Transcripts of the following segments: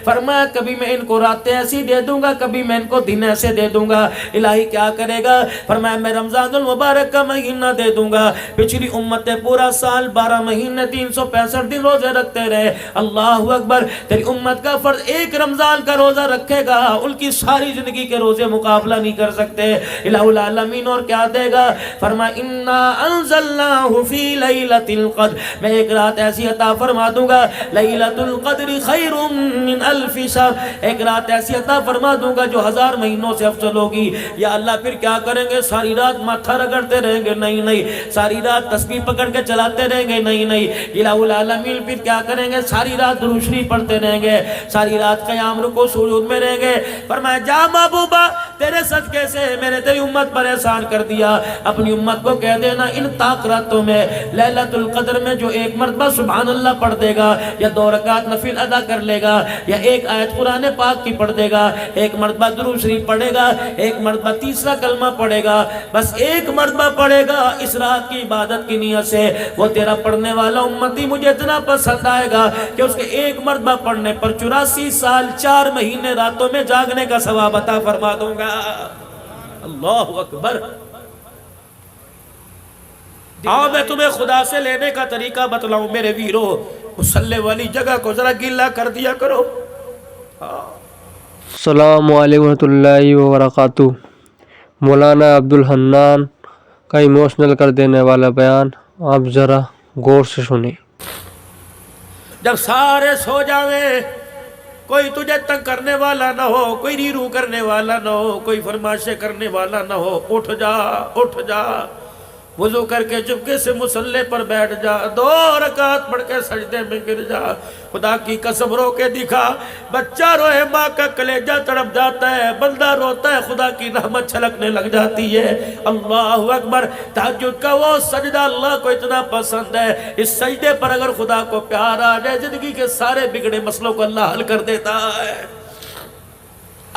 فرمایا کبھی میں ان کو راتیں ایسی دے دوں گا، کبھی میں ان کو دن ایسے دے دوں گا۔ الہی کیا کرے گا؟ فرمایا میں رمضان المبارک کا مہینہ دے دوں گا۔ پچھلی امتیں پورا سال 12 مہینے 365 دن روزے رکھتے رہے، اللہ اکبر، تیری امت کا فرض ایک رمضان کا روزہ رکھے گا، ان کی ساری زندگی کے روزے مقابلہ نہیں کر سکتے۔ الہ العالمین اور کیا دے گا؟ فرمایا انا انزلناہ فی لیلۃ القدر، میں ایک رات ایسی عطا فرما دوں گا، لیلۃ القدر خیر من الف شہر، ایک رات ایسی عطا فرما دوں گا جو 1000 مہینوں سے افضل ہوگی۔ یا اللہ پھر کیا کریں گے؟ ساری رات ماتھا رگڑتے رہیں گے؟ نہیں نہیں۔ ساری رات تسبیح پکڑ کے چلاتے رہیں گے؟ نہیں نہیں۔ الہ العالمین پھر کیا کریں گے؟ ساری رات درود شریف پڑھتے رہیں گے، ساری رات قیام رکوع سجود میں رہیں گے۔ فرمایا جا محبوبہ، تیرے صدقے سے میں نے تیری امت پر احسان کر دیا، اپنی امت کو کہہ دینا ان طاقتوں میں لیلۃ القدر میں جو ایک مرتبہ سبحان اللہ پڑھ دے گا، یا 2 رکعت نفل ادا کر لے گا، یا ایک آیت قرآن پاک کی پڑھ دے گا، ایک مرتبہ درود شریف پڑھے گا، ایک مرتبہ تیسرا کلمہ پڑھے گا، بس ایک مرتبہ پڑھے گا اس رات کی عبادت کی نیت سے، وہ تیرا پڑھنے والا امتی مجھے اتنا پسند آئے گا کہ اس کے ایک مرتبہ پڑھنے پر 84 سال 4 مہینے راتوں میں جاگنے کا ثواب عطا فرما دوں گا۔ اللہ اکبر۔ آؤ میں تمہیں خدا سے لینے کا طریقہ بتلاؤں میرے ویرو، مصلی والی جگہ کو ذرا گیلا کر دیا کرو۔ السلام علیکم ورحمۃ اللہ وبرکاتہ۔ مولانا عبدالحنان کا ایموشنل کر دینے والا بیان آپ ذرا غور سے سنیں۔ جب سارے سو جاویں، کوئی تجھے تنگ کرنے والا نہ ہو، کوئی ریرو کرنے والا نہ ہو، کوئی فرمائشیں کرنے والا نہ ہو، اٹھ جا اٹھ جا، وضو کر کے چپکے سے مصلی پر بیٹھ جا، 2 رکعت پڑھ کے سجدے میں گر جا، خدا کی قسم رو کے دکھا۔ بچہ روئے ماں کا کلیجہ تڑپ جاتا ہے، بندہ روتا ہے خدا کی رحمت چھلکنے لگ جاتی ہے۔ اللہ اکبر۔ تہجد کا وہ سجدہ اللہ کو اتنا پسند ہے، اس سجدے پر اگر خدا کو پیار آ جائے زندگی کے سارے بگڑے مسئلوں کو اللہ حل کر دیتا ہے۔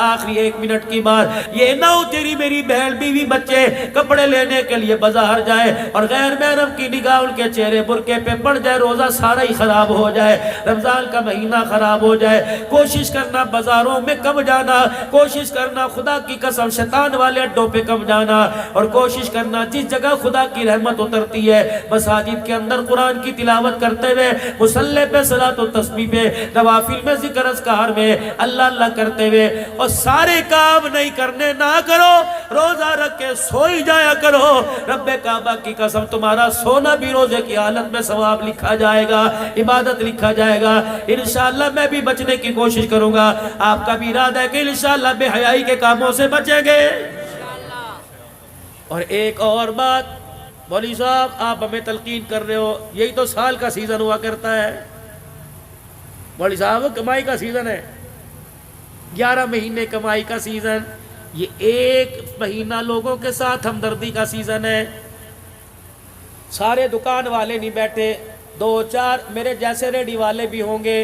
آخری 1 منٹ کی بات، یہ نہ ہو تیری میری بہن بیوی بچے کپڑے لینے کے لیے بازار جائے اور غیر محرم کی نگاہ ان کے چہرے برقعے پہ پڑ جائے، روزہ سارا ہی خراب ہو جائے، رمضان کا مہینہ خراب ہو جائے۔ کوشش کرنا بازاروں میں کم جانا، کوشش کرنا خدا کی قسم شیطان والے اڈوں پہ کم جانا، اور کوشش کرنا جس جگہ خدا کی رحمت اترتی ہے مساجد کے اندر قرآن کی تلاوت کرتے ہوئے، مصلی پہ صلاۃ و تسبیح پہ، نوافل میں ذکر اذکار میں اللہ اللہ کرتے ہوئے، اور سارے کام نہیں کرنے نہ کرو، روزہ رکھ کے سوئی جایا کرو۔ رب کعبہ کی قسم تمہارا سونا بھی روزے کی حالت میں ثواب لکھا جائے گا، عبادت لکھا جائے گا۔ انشاءاللہ میں بھی بچنے کی کوشش کروں گا، آپ کا بھی ارادہ ہے کہ انشاءاللہ بے حیائی کے کاموں سے بچیں گے۔ اور ایک اور بات، مولوی صاحب آپ ہمیں تلقین کر رہے ہو، یہی تو سال کا سیزن ہوا کرتا ہے۔ مولوی صاحب کمائی کا سیزن ہے، 11 مہینے کمائی کا سیزن، یہ 1 مہینہ لوگوں کے ساتھ ہمدردی کا سیزن ہے۔ سارے دکان والے نہیں بیٹھے، 2-4 میرے جیسے ریڈی والے بھی ہوں گے،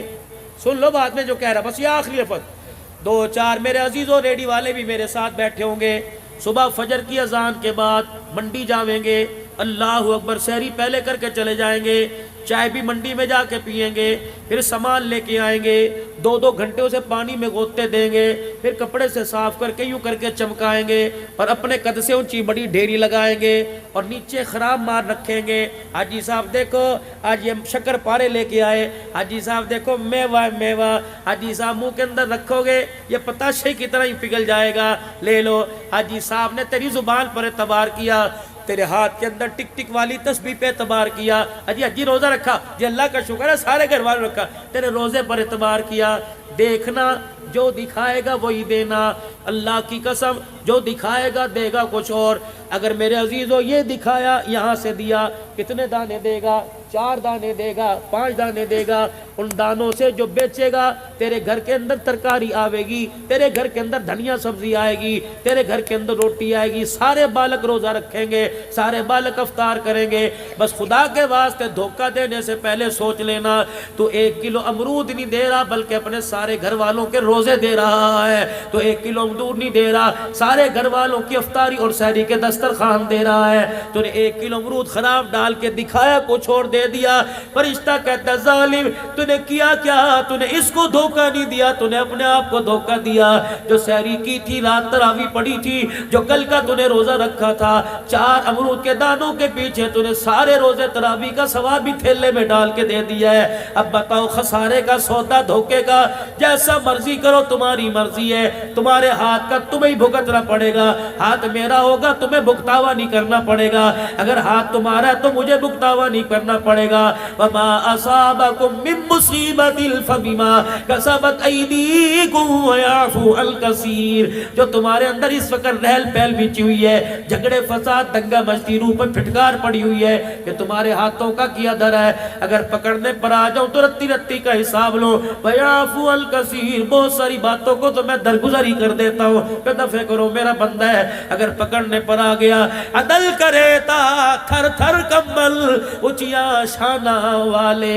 سن لو بات میں جو کہہ رہا، بس یہ آخری لفظ، 2-4 میرے عزیزوں ریڈی والے بھی میرے ساتھ بیٹھے ہوں گے۔ صبح فجر کی اذان کے بعد منڈی جاویں گے، اللہ اکبر، سحری پہلے کر کے چلے جائیں گے، چائے بھی منڈی میں جا کے پئیں گے، پھر سامان لے کے آئیں گے، 2-2 گھنٹے اسے پانی میں گوتے دیں گے، پھر کپڑے سے صاف کر کے یوں کر کے چمکائیں گے، اور اپنے قد سے اونچی بڑی ڈھیری لگائیں گے، اور نیچے خراب مار رکھیں گے۔ حاجی صاحب دیکھو آج یہ شکر پارے لے کے آئے، حاجی صاحب دیکھو میوہ میوہ، حاجی صاحب منہ کے اندر رکھو گے یہ پتاشے کی طرح ہی پگھل جائے گا، لے لو۔ حاجی صاحب نے تیری زبان پر اعتبار کیا، تیرے ہاتھ کے اندر ٹک ٹک والی تسبیح پہ اعتبار کیا، حجی روزہ رکھا، جی اللہ کا شکر ہے سارے گھر والوں رکھا، تیرے روزے پر اعتبار کیا۔ دیکھنا جو دکھائے گا وہی دینا، اللہ کی قسم جو دکھائے گا دے گا کچھ اور۔ اگر میرے عزیزو یہ دکھایا یہاں سے دیا، کتنے دانے دے گا؟ 4 دانے دے گا، 5 دانے دے گا، ان دانوں سے جو بیچے گا تیرے گھر کے اندر ترکاری آوے گی، تیرے گھر کے اندر دھنیا سبزی آئے گی، تیرے گھر کے اندر روٹی آئے گی، سارے بالک روزہ رکھیں گے، سارے بالک افطار کریں گے۔ بس خدا کے واسطے دھوکہ دینے سے پہلے سوچ لینا، تو 1 کلو امرود نہیں دے رہا بلکہ اپنے سارے گھر والوں کے روزے دے رہا ہے، تو 1 کلو امرود نہیں دے رہا، سارے گھر والوں کی افطاری اور سحری کے دسترخوان دے رہا ہے۔ تو نے 1 کلو امرود خراب ڈال کے دکھایا، کچھ اور دے دیا۔ فرشتہ کہتا ہے ظالم تو نے کیا کیا؟ تو نے اس کو دھوکہ نہیں دیا، تو نے اپنے آپ کو دھوکہ دیا۔ جو سحری کی تھی، رات تراویح پڑھی تھی، جو کل کا تو نے روزہ رکھا تھا، 4 امرود کے دانوں کے پیچھے تو نے سارے روزے تراویح کا ثواب بھی تھیلے میں ڈال کے دے دیا ہے۔ اب بتاؤ خسارے کا سودا، دھوکے کا، جیسا مرضی کرو، تمہاری مرضی ہے، تمہارے ہاتھ کا تمہیں بھگتنا پڑے گا۔ ہاتھ میرا ہوگا تمہیں بھگتاوا نہیں کرنا پڑے گا، اگر ہاتھ تمہارا ہے تو مجھے بھگتاوا نہیں کرنا پڑے گا۔ وما اصابکم من مصیبت فبما کسبت ایدیکم ویعفو عن کثیر۔ جو تمہارے اندر اس وقت رہل پہل بچی ہوئی ہے، جھگڑے فساد دنگا مچتی، روح پر پھٹکار پڑی ہوئی ہے کہ تمہارے ہاتھوں کا کیا در ہے، اگر پکڑنے پر آ جاؤں تو رتی رتی کا حساب لو۔ ویعفو عن کثیر، بہت ساری باتوں کو تو میں درگزری کر دیتا ہوں کہ دفع کرو میرا بندہ ہے، اگر پکڑنے پر آ گیا عدل کرے تا تھر تھر کمبل اچیا شانہ والے،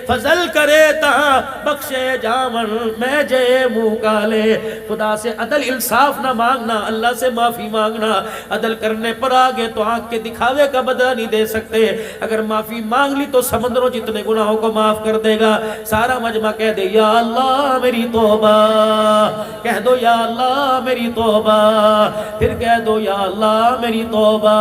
فضل کرے تا بخشے جامن میں جے منہ کالے۔ خدا سے عدل انصاف نہ مانگنا، اللہ سے معافی مانگنا۔ عدل کرنے پر آگے تو آنکھ کے دکھاوے کا بدلہ نہیں دے سکتے، اگر معافی مانگ لی تو سمندروں جتنے گناہوں کو معاف کر دے گا۔ سارا مجمع کہہ دے یا اللہ میری توبہ، کہہ دو یا اللہ میری توبہ، پھر کہہ دو یا اللہ میری توبہ۔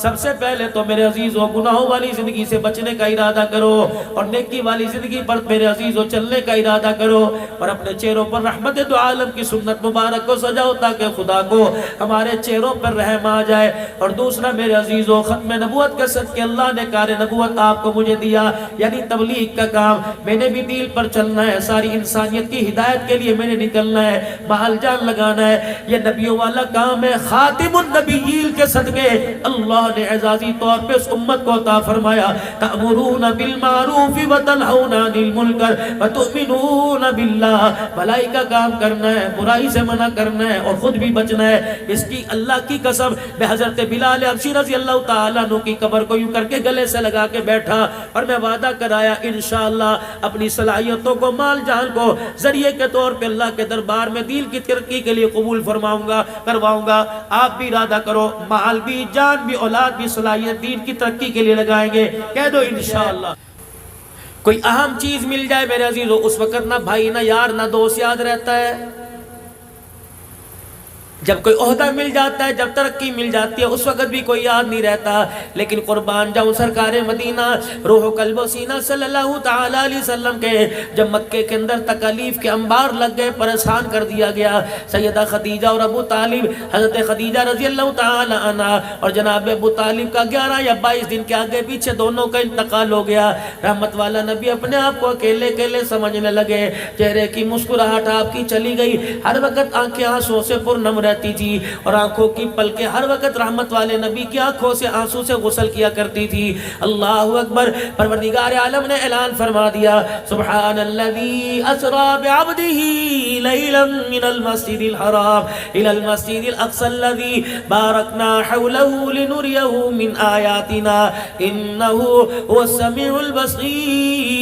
سب سے پہلے تو میرے عزیزوں گناہوں والی زندگی سے بچنے کا ارادہ کرو، اور نیکی والی زندگی پر میرے عزیزوں چلنے کا ارادہ کرو، اور اپنے چہروں پر رحمت دو عالم کی سنت مبارک کو سجاؤ تاکہ خدا کو ہمارے چہروں پر رحم آ جائے۔ اور دوسرا میرے عزیزوں، ختم نبوت کے صدقے اللہ نے کار نبوت آپ کو مجھے دیا، یعنی تبلیغ کا کام۔ میں نے بھی دین پر چلنا ہے، ساری انسانیت کی ہدایت کے لیے میں نے نکلنا ہے، محل جان لگانا ہے، یہ نبیوں والا کام ہے۔ خاتم النبیین کے صدقے اللہ نے اعزازی طور پہ اس امت کو عطا فرمایا، تأمرون بالمعروف وتنہون عن المنکر وتؤمنون باللہ، بھلائی کا کام کرنا ہے، برائی سے منع کرنا ہے، اور خود بھی بچنا ہے۔ اس کی اللہ کی قسم، میں حضرت بلال حبشی رضی اللہ تعالیٰ عنہ کی قبر کو یوں کر کے گلے سے لگا کے بیٹھا، اور میں وعدہ کرایا انشاءاللہ اپنی صلاحیتوں کو، مال جان کو ذریعے کے طور پہ اللہ کے دربار میں دین کی ترقی کے لیے قبول فرماؤں گا، کرواؤں گا۔ آپ بھی ارادہ کرو، مال بھی، جان بھی، اولاد بھی، صلاحیت دین کی ترقی کے لیے لگائیں گے، کہہ دو انشاءاللہ۔ کوئی اہم چیز مل جائے میرے عزیزو، اس وقت نہ بھائی نہ یار نہ دوست یاد رہتا ہے، جب کوئی عہدہ مل جاتا ہے، جب ترقی مل جاتی ہے، اس وقت بھی کوئی یاد نہیں رہتا۔ لیکن قربان جاؤں سرکار مدینہ روح و قلب و سینہ صلی اللہ تعالیٰ علیہ وسلم کے جب مکے کے اندر تکالیف کے انبار لگ گئے، پریشان کر دیا گیا، سیدہ خدیجہ اور ابو طالب، حضرت خدیجہ رضی اللہ تعالیٰ عنہ اور جناب ابو طالب کا 11 یا 22 دن کے آگے پیچھے دونوں کا انتقال ہو گیا۔ رحمت والا نبی اپنے آپ کو اکیلے اکیلے سمجھنے لگے، چہرے کی مسکراہٹ آپ کی چلی گئی، ہر وقت آنکھیں آنسوں سے پرنم رہتی تھی، اور آنکھوں کی پلکیں ہر وقت رحمت والے نبی کی آنکھوں سے آنسو سے غسل کیا کرتی تھی۔ اللہ اکبر، پروردگار عالم نے اعلان فرما دیا، سبحان الذی اسری بعبدہ لیلا من المسجد الحرام الى المسجد الاقصى الذی بارکنا حولہ لنریہ من آیاتنا انہ هو السمیع البصیر۔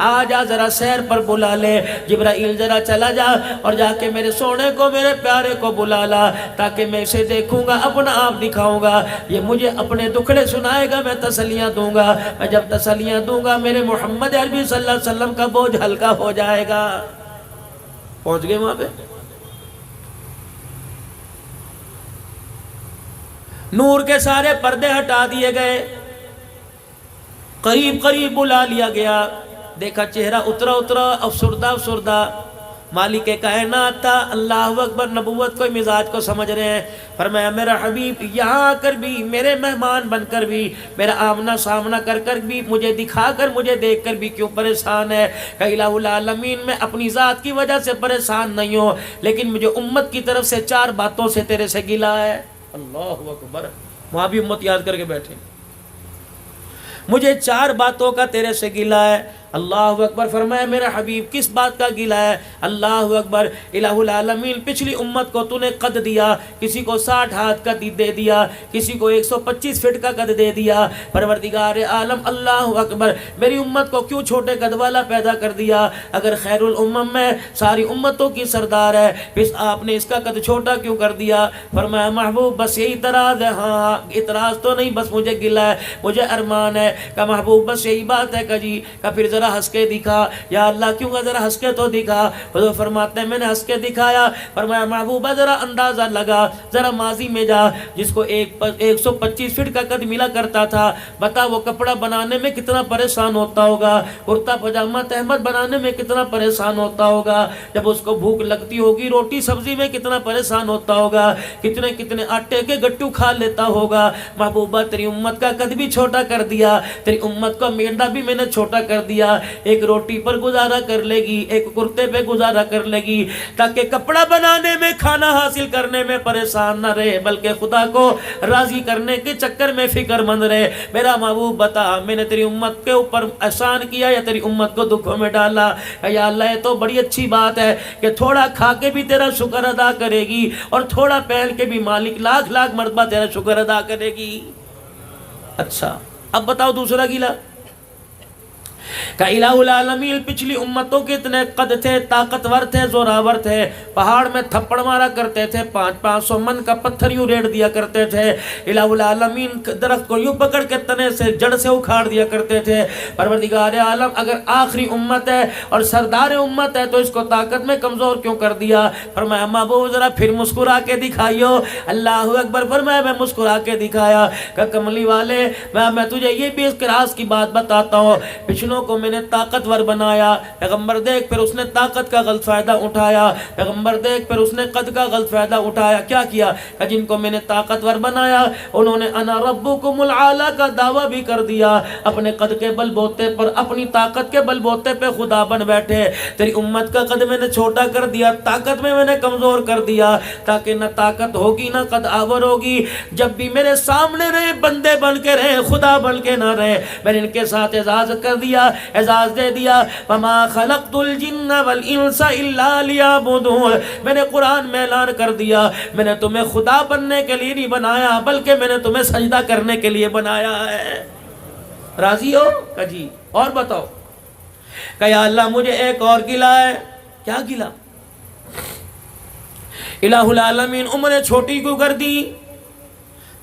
آجا ذرا سیر پر بلا لے، جبرائیل ذرا چلا جا اور جا کے میرے سونے کو، میرے پیارے کو بلا لا، تاکہ میں اسے دیکھوں گا، اپنا آپ دکھاؤں گا، یہ مجھے اپنے دکھڑے سنائے گا، میں تسلیاں دوں گا، میں جب تسلیاں دوں گا میرے محمد عربی صلی اللہ علیہ وسلم کا بوجھ ہلکا ہو جائے گا۔ پہنچ گئے وہاں پہ، نور کے سارے پردے ہٹا دیے گئے، قریب قریب بلا لیا گیا، دیکھا چہرہ اترا اترا، افسردہ افسردہ، مالک کائنات تھا۔ اللہ اکبر، نبوت کو مزاج کو سمجھ رہے ہیں۔ فرمایا میرا حبیب یہاں آ کر بھی، میرے مہمان بن کر بھی، میرا آمنا سامنا کر کر بھی، مجھے دکھا کر، مجھے دیکھ کر بھی کیوں پریشان ہے؟ کہ الہ العالمین میں اپنی ذات کی وجہ سے پریشان نہیں ہوں، لیکن مجھے امت کی طرف سے 4 باتوں سے تیرے سے گلا ہے۔ اللہ اکبر، وہاں بھی امت یاد کر کے بیٹھے، مجھے 4 باتوں کا تیرے سے گلا ہے۔ اللہ اکبر. فرمایا میرا حبیب کس بات کا گلہ ہے؟ اللہ اکبر. الہ العالمین پچھلی امت کو تو نے قد دیا، کسی کو 60 ہاتھ کا دے دیا، کسی کو 125 فٹ کا قد دے دیا. پروردگار عالم اللہ اکبر میری امت کو کیوں چھوٹے قد والا پیدا کر دیا؟ اگر خیر الامم میں ساری امتوں کی سردار ہے، پھر آپ نے اس کا قد چھوٹا کیوں کر دیا؟ فرمایا محبوب بس یہی اعتراض ہے. ہاں اعتراض تو نہیں، بس مجھے گلہ ہے، مجھے ارمان ہے. کہ محبوب بس یہی بات ہے کہ جی کہ پھر ذرا ہنس کے دکھا. یا اللہ کیوں کہ ذرا ہنس کے تو دکھا. حضور فرماتے ہیں میں نے ہنس کے دکھایا. فرمایا محبوبہ ذرا اندازہ لگا، ذرا ماضی میں جا. جس کو 125 فٹ کا قد ملا کرتا تھا، بتا وہ کپڑا بنانے میں کتنا پریشان ہوتا ہوگا، کرتا پاجامہ تہمت بنانے میں کتنا پریشان ہوتا ہوگا. جب اس کو بھوک لگتی ہوگی روٹی سبزی میں کتنا پریشان ہوتا ہوگا، کتنے کتنے آٹے کے گٹو کھا لیتا ہوگا. محبوبہ تیری امت کا قد بھی چھوٹا کر دیا، تیری امت کا میڈا بھی میں نے چھوٹا کر دیا. ایک روٹی پر گزارا کر لے گی، ایک کرتے پہ گزارا کر لے گی، تاکہ کپڑا بنانے میں کھانا حاصل کرنے میں پریشان نہ رہے، بلکہ خدا کو راضی کرنے کے چکر میں فکر مند رہے. میرا محبوب بتا میں نے تیری امت کے اوپر احسان کیا یا تیری امت کو دکھوں میں ڈالا؟ یا اللہ یہ تو بڑی اچھی بات ہے کہ تھوڑا کھا کے بھی تیرا شکر ادا کرے گی، اور تھوڑا پہن کے بھی مالک لاکھ لاکھ مرتبہ تیرا شکر ادا کرے گی. اچھا اب بتاؤ دوسرا گیلا. کہ الہ العالمین پچھلی امتوں کے اتنے قد تھے، طاقتور تھے، زوراور تھے، پہاڑ میں تھپڑ مارا کرتے تھے، 500 من کا پتھر یوں ریڑ دیا کرتے تھے. الہ العالمین درخت کو یوں پکڑ کے تنے سے جڑ سے اکھاڑ دیا کرتے تھے. پروردگار عالم اگر آخری امت ہے اور سردار امت ہے تو اس کو طاقت میں کمزور کیوں کر دیا؟ فرمایا محبوب ذرا پھر مسکرا کے دکھائیو. اللہ اکبر. فرمایا میں مسکرا کے دکھایا. کہ کملی والے میں تجھے یہ بھی اس راز کی بات بتاتا ہوں، پچھلوں کو میں نے طاقتور بنایا. پیغمبر دیکھ پھر اس نے طاقت کا غلط فائدہ اٹھایا. پیغمبر دیکھ پھر اس نے قد کا غلط فائدہ اٹھایا. کیا کیا؟ کہ جن کو میں نے طاقتور بنایا انہوں نے انا ربکم العالی کا دعویٰ بھی کر دیا. اپنے قد کے بل بوتے پر، اپنی طاقت کے بل بوتے پہ خدا بن بیٹھے. تیری امت کا قد میں نے چھوٹا کر دیا، طاقت میں نے کمزور کر دیا، تاکہ نہ طاقت ہوگی نہ قد آور ہوگی. جب بھی میرے سامنے رہے بندے بن کے رہے، خدا بن کے نہ رہے. میں نے ان کے ساتھ اعزاز کر دیا، اعزاز دے دیا. وما خلقت الجن والانس الا لیعبدون. میں نے قرآن میں اعلان کر دیا میں نے تمہیں خدا بننے کے لیے نہیں بنایا، بلکہ میں نے تمہیں سجدہ کرنے کے لیے بنایا ہے. راضی ہو؟ کہ جی. اور بتاؤ. کہ یا اللہ مجھے ایک اور گلہ ہے. کیا گلہ؟ الہ العالمین عمریں چھوٹی کیوں کر دی؟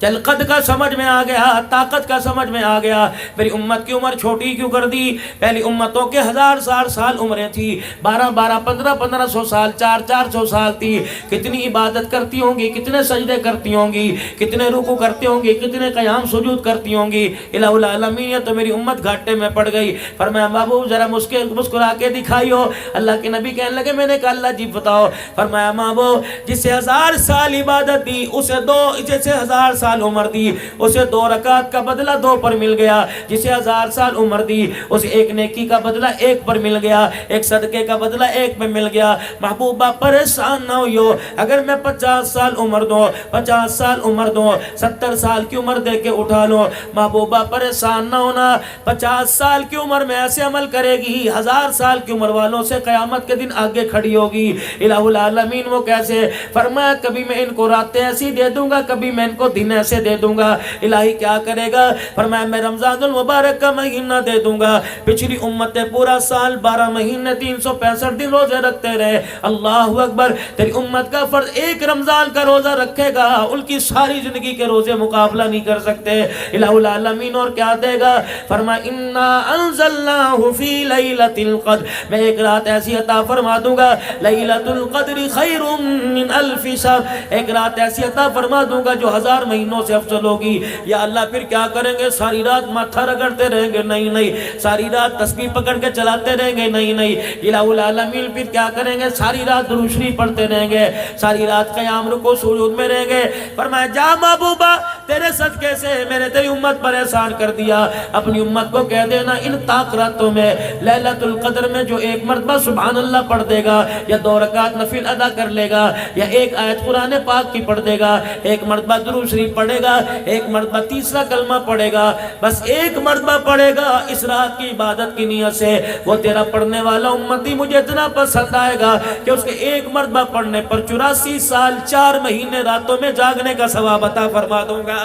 چل قد کا سمجھ میں آ گیا، طاقت کا سمجھ میں آ گیا، میری امت کی عمر چھوٹی کیوں کر دی؟ پہلی امتوں کے 1000 سال عمریں تھی، 12 1500 سال، 400 سال تھی. کتنی عبادت کرتی ہوں گی، کتنے سجدے کرتی ہوں گی، کتنے رکوع کرتی ہوں گی، کتنے قیام سجود کرتی ہوں گی. الہ العالمین یہ تو میری امت گھاٹے میں پڑ گئی. فرمایا محبوب ذرا مسکرا کے دکھائیو. اللہ کے نبی کہنے لگے میں نے کہا اللہ جی بتاؤ. فرمایا محبوب جسے 1000 سال عبادت دی اسے جسے 1000 سال عمر دی اسے 2 رکعت کا بدلہ 2 پر مل گیا. جسے 1000 سال عمر دی اسے ایک نیکی کا بدلہ 1 پر مل گیا، ایک صدقے کا بدلہ 1 میں مل گیا. محبوبہ پریشان نہ ہوئیو. اگر میں 50 سال عمر دوں، 50 سال عمر دوں، 70 سال کی عمر دے کے اٹھا لو، محبوبہ پریشان نہ ہونا. 50 سال کی عمر میں ایسے عمل کرے گی 1000 سال کی عمر والوں سے قیامت کے دن آگے کھڑی ہوگی. الہ العالمین وہ کیسے؟ فرمایا کبھی میں ان کو راتیں ایسی دے دوں گا، کبھی میں ان کو دن ایسے دے دوں گا. الہی کیا کرے گا؟ فرمایا میں رمضان المبارک کا مہینہ دے دوں گا. پچھلی امتیں پورا سال 12 مہینے 365 دن روزے رکھتے رہے. اللہ اکبر. تیری امت کا فرض ایک رمضان کا روزہ رکھے گا، ان کی ساری زندگی کے روزے مقابلہ نہیں کر سکتے. الہ العالمین اور کیا دے گا؟ فرمایا انا انزلناہ فی لیلۃ القدر. میں ایک رات ایسی عطا فرما دوں گا، لیلۃ القدر خیر من الف شہر. ایک رات ایسی عطا فرما دوں گا جو 1000 مہینوں سے افضل ہوگی. یا اللہ پھر کیا کریں گے؟ ساری رات ماتھا رگڑتے رہیں گے؟ نہیں نہیں. ساری رات تسبیح پکڑ کے چلاتے رہیں گے؟ نہیں نہیں. الہ العالمین پھر کیا کریں گے؟ ساری رات درود شریف پڑھتے رہیں گے، ساری رات قیام رکوع سجود میں رہیں گے. فرمایا جا محبوبہ تیرے صدقے سے میں نے تیری امت پر احسان کر دیا. اپنی امت کو کہہ دینا ان طاقتوں میں لیلۃ القدر میں جو 1 مرتبہ سبحان اللہ پڑھ دے گا، یا 2 رکعت نفل ادا کر لے گا، یا 1 آیت قرآن پاک کی پڑھ دے گا، 1 مرتبہ درود شریف پڑھے گا، ایک مرتبہ تیسرا کلمہ پڑھے گا، بس ایک مرتبہ پڑھے گا اس رات کی عبادت کی نیت سے، وہ تیرا پڑھنے والا امتی مجھے اتنا پسند آئے گا کہ اس کے ایک مرتبہ پڑھنے پر 84 سال 4 مہینے راتوں میں جاگنے کا ثواب عطا فرما دوں گا۔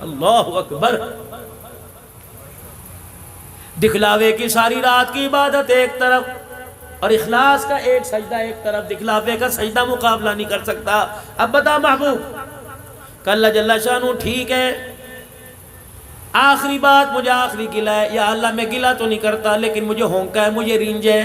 اللہ اکبر۔ دکھلاوے کی ساری رات کی عبادت ایک طرف اور اخلاص کا ایک سجدہ ایک طرف، دکھلاوے کا سجدہ مقابلہ نہیں کر سکتا۔ اب بتا محبوب، کہ اللہ جل شانہ ٹھیک ہے، آخری بات مجھے آخری گلہ ہے، یا اللہ میں گلہ تو نہیں کرتا لیکن مجھے ہونکا ہے، مجھے رینج ہے۔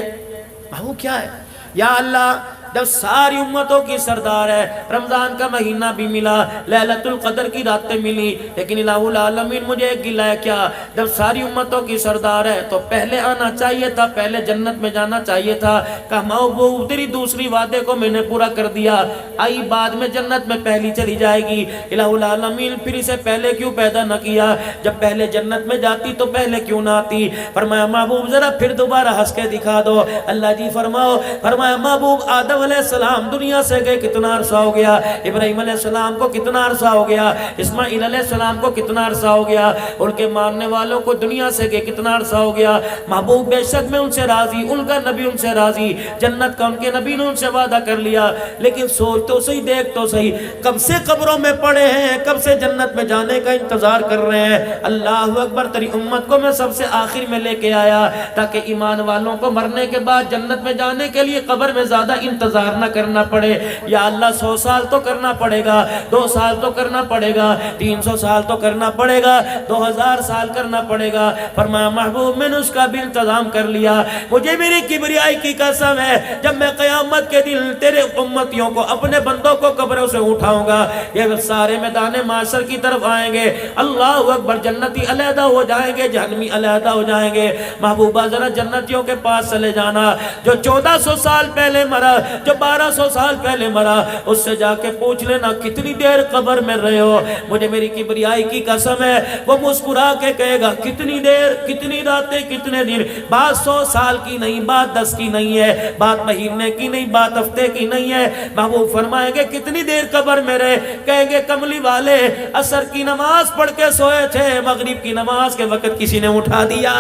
محبوب کیا ہے؟ یا اللہ جب ساری امتوں کی سردار ہے، رمضان کا مہینہ بھی ملا، لیلۃ القدر کی راتیں ملی، لیکن الہ العالمین مجھے ایک گلہ ہے کیا؟ جب ساری امتوں کی سردار ہے تو پہلے آنا چاہیے تھا، پہلے جنت میں جانا چاہیے تھا۔ کہا محبوب تیری دوسری وعدے کو میں نے پورا کر دیا، آئی بعد میں جنت میں پہلی چلی جائے گی۔ الہ العالمین پھر اسے پہلے کیوں پیدا نہ کیا؟ جب پہلے جنت میں جاتی تو پہلے کیوں نہ آتی؟ فرمایا محبوب ذرا پھر دوبارہ ہنس کے دکھا دو۔ اللہ جی فرماؤ، فرمایا محبوب آدم علیہ السلام دنیا سے گئے کتنا عرصہ ہو گیا؟ ابراہیم علیہ السلام کو کتنا عرصہ ہو گیا؟ اسماعیل علیہ السلام کو کتنا عرصہ ہو گیا؟ ان کے ماننے والوں کو دنیا سے گئے کتنا عرصہ ہو گیا؟ محبوب بے شک میں ان سے راضی، ان کا نبی ان سے راضی، جنت کا ان کے نبی نے ان سے وعدہ کر لیا، لیکن سوچ تو صحیح، دیکھ تو صحیح، کب سے قبروں میں پڑے ہیں، کب سے جنت میں جانے کا انتظار کر رہے ہیں۔ اللہ اکبر، تیری امت کو میں سب سے آخر میں لے کے آیا تاکہ ایمان والوں کو مرنے کے بعد جنت میں جانے کے لیے قبر میں زیادہ انتظار نہ کرنا پڑے۔ یا اللہ 100 سال تو کرنا پڑے گا، 2 سال تو کرنا پڑے گا، 300 سال تو کرنا پڑے گا، 2000 سال کرنا پڑے گا۔ فرمایا محبوب میں نے اس کا بھی انتظام کر لیا، مجھے میری کبریائی کی قسم ہے جب میں قیامت کے دن تیرے امتیوں کو، اپنے بندوں کو قبروں سے اٹھاؤں گا، یہ سارے میدان معاشر کی طرف آئیں گے، اللہ اکبر، جنتی علیحدہ ہو جائیں گے، جہنمی علیحدہ ہو جائیں گے۔ محبوبہ ذرا جنتیوں کے پاس چلے جانا، جو 1400 سال پہلے مرا، جو 1200 سال پہلے مرا، اس سے جا کے پوچھ لینا کتنی دیر قبر میں رہے ہو؟ مجھے میری کبریائی کی قسم ہے وہ مسکرا کے کہے گا کتنی دیر، کتنی راتیں، کتنے دن۔ بات 100 سال کی نہیں، بات 10 کی نہیں ہے، بات مہینے کی نہیں، بات ہفتے کی نہیں ہے۔ محبوب فرمائیں گے کتنی دیر قبر میں رہے؟ کہیں گے کملی والے عصر کی نماز پڑھ کے سوئے تھے، مغرب کی نماز کے وقت کسی نے اٹھا دیا۔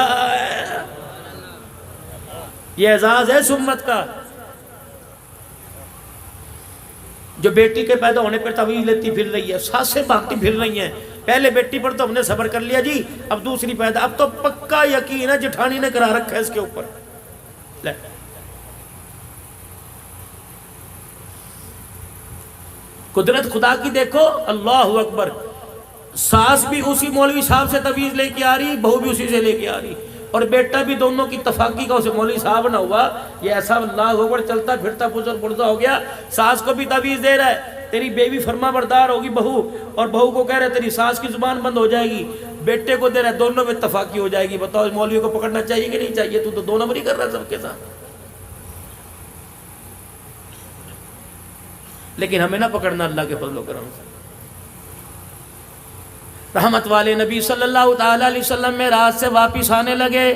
یہ اعزاز ہے اس امت کا، جو بیٹی کے پیدا ہونے پر تعویذ لیتی پھر رہی ہے، سانسیں باندھتی پھر رہی ہیں۔ پہلے بیٹی پر تو ہم نے صبر کر لیا جی، اب دوسری پیدا، اب تو پکا یقین ہے جٹھانی نے کرا رکھا ہے اس کے اوپر۔ لے قدرت خدا کی دیکھو، اللہ اکبر۔ ساس بھی اسی مولوی صاحب سے تعویذ لے کے آ رہی، بہو بھی اسی سے لے کے آ رہی، اور بیٹا بھی دونوں کی اتفاقی کا اسے مولوی صاحب نہ ہوا، یہ ایسا اللہ اکبر چلتا پھرتا بزرگ بڑھتا ہو گیا۔ ساس کو بھی تعویذ دے رہا ہے تیری بیوی فرما بردار ہوگی بہو، اور بہو کو کہہ رہے تیری ساس کی زبان بند ہو جائے گی، بیٹے کو دے رہا ہے دونوں میں اتفاقی ہو جائے گی۔ بتاؤ اس مولوی کو پکڑنا چاہیے کہ نہیں چاہیے؟ تو 2 نمبر ہی کر رہا ہے سب کے ساتھ۔ لیکن ہمیں نہ پکڑنا اللہ کے فضل و کرم سے۔ رحمت والے نبی صلی اللہ تعالیٰ علیہ وسلم میں رات سے واپس آنے لگے،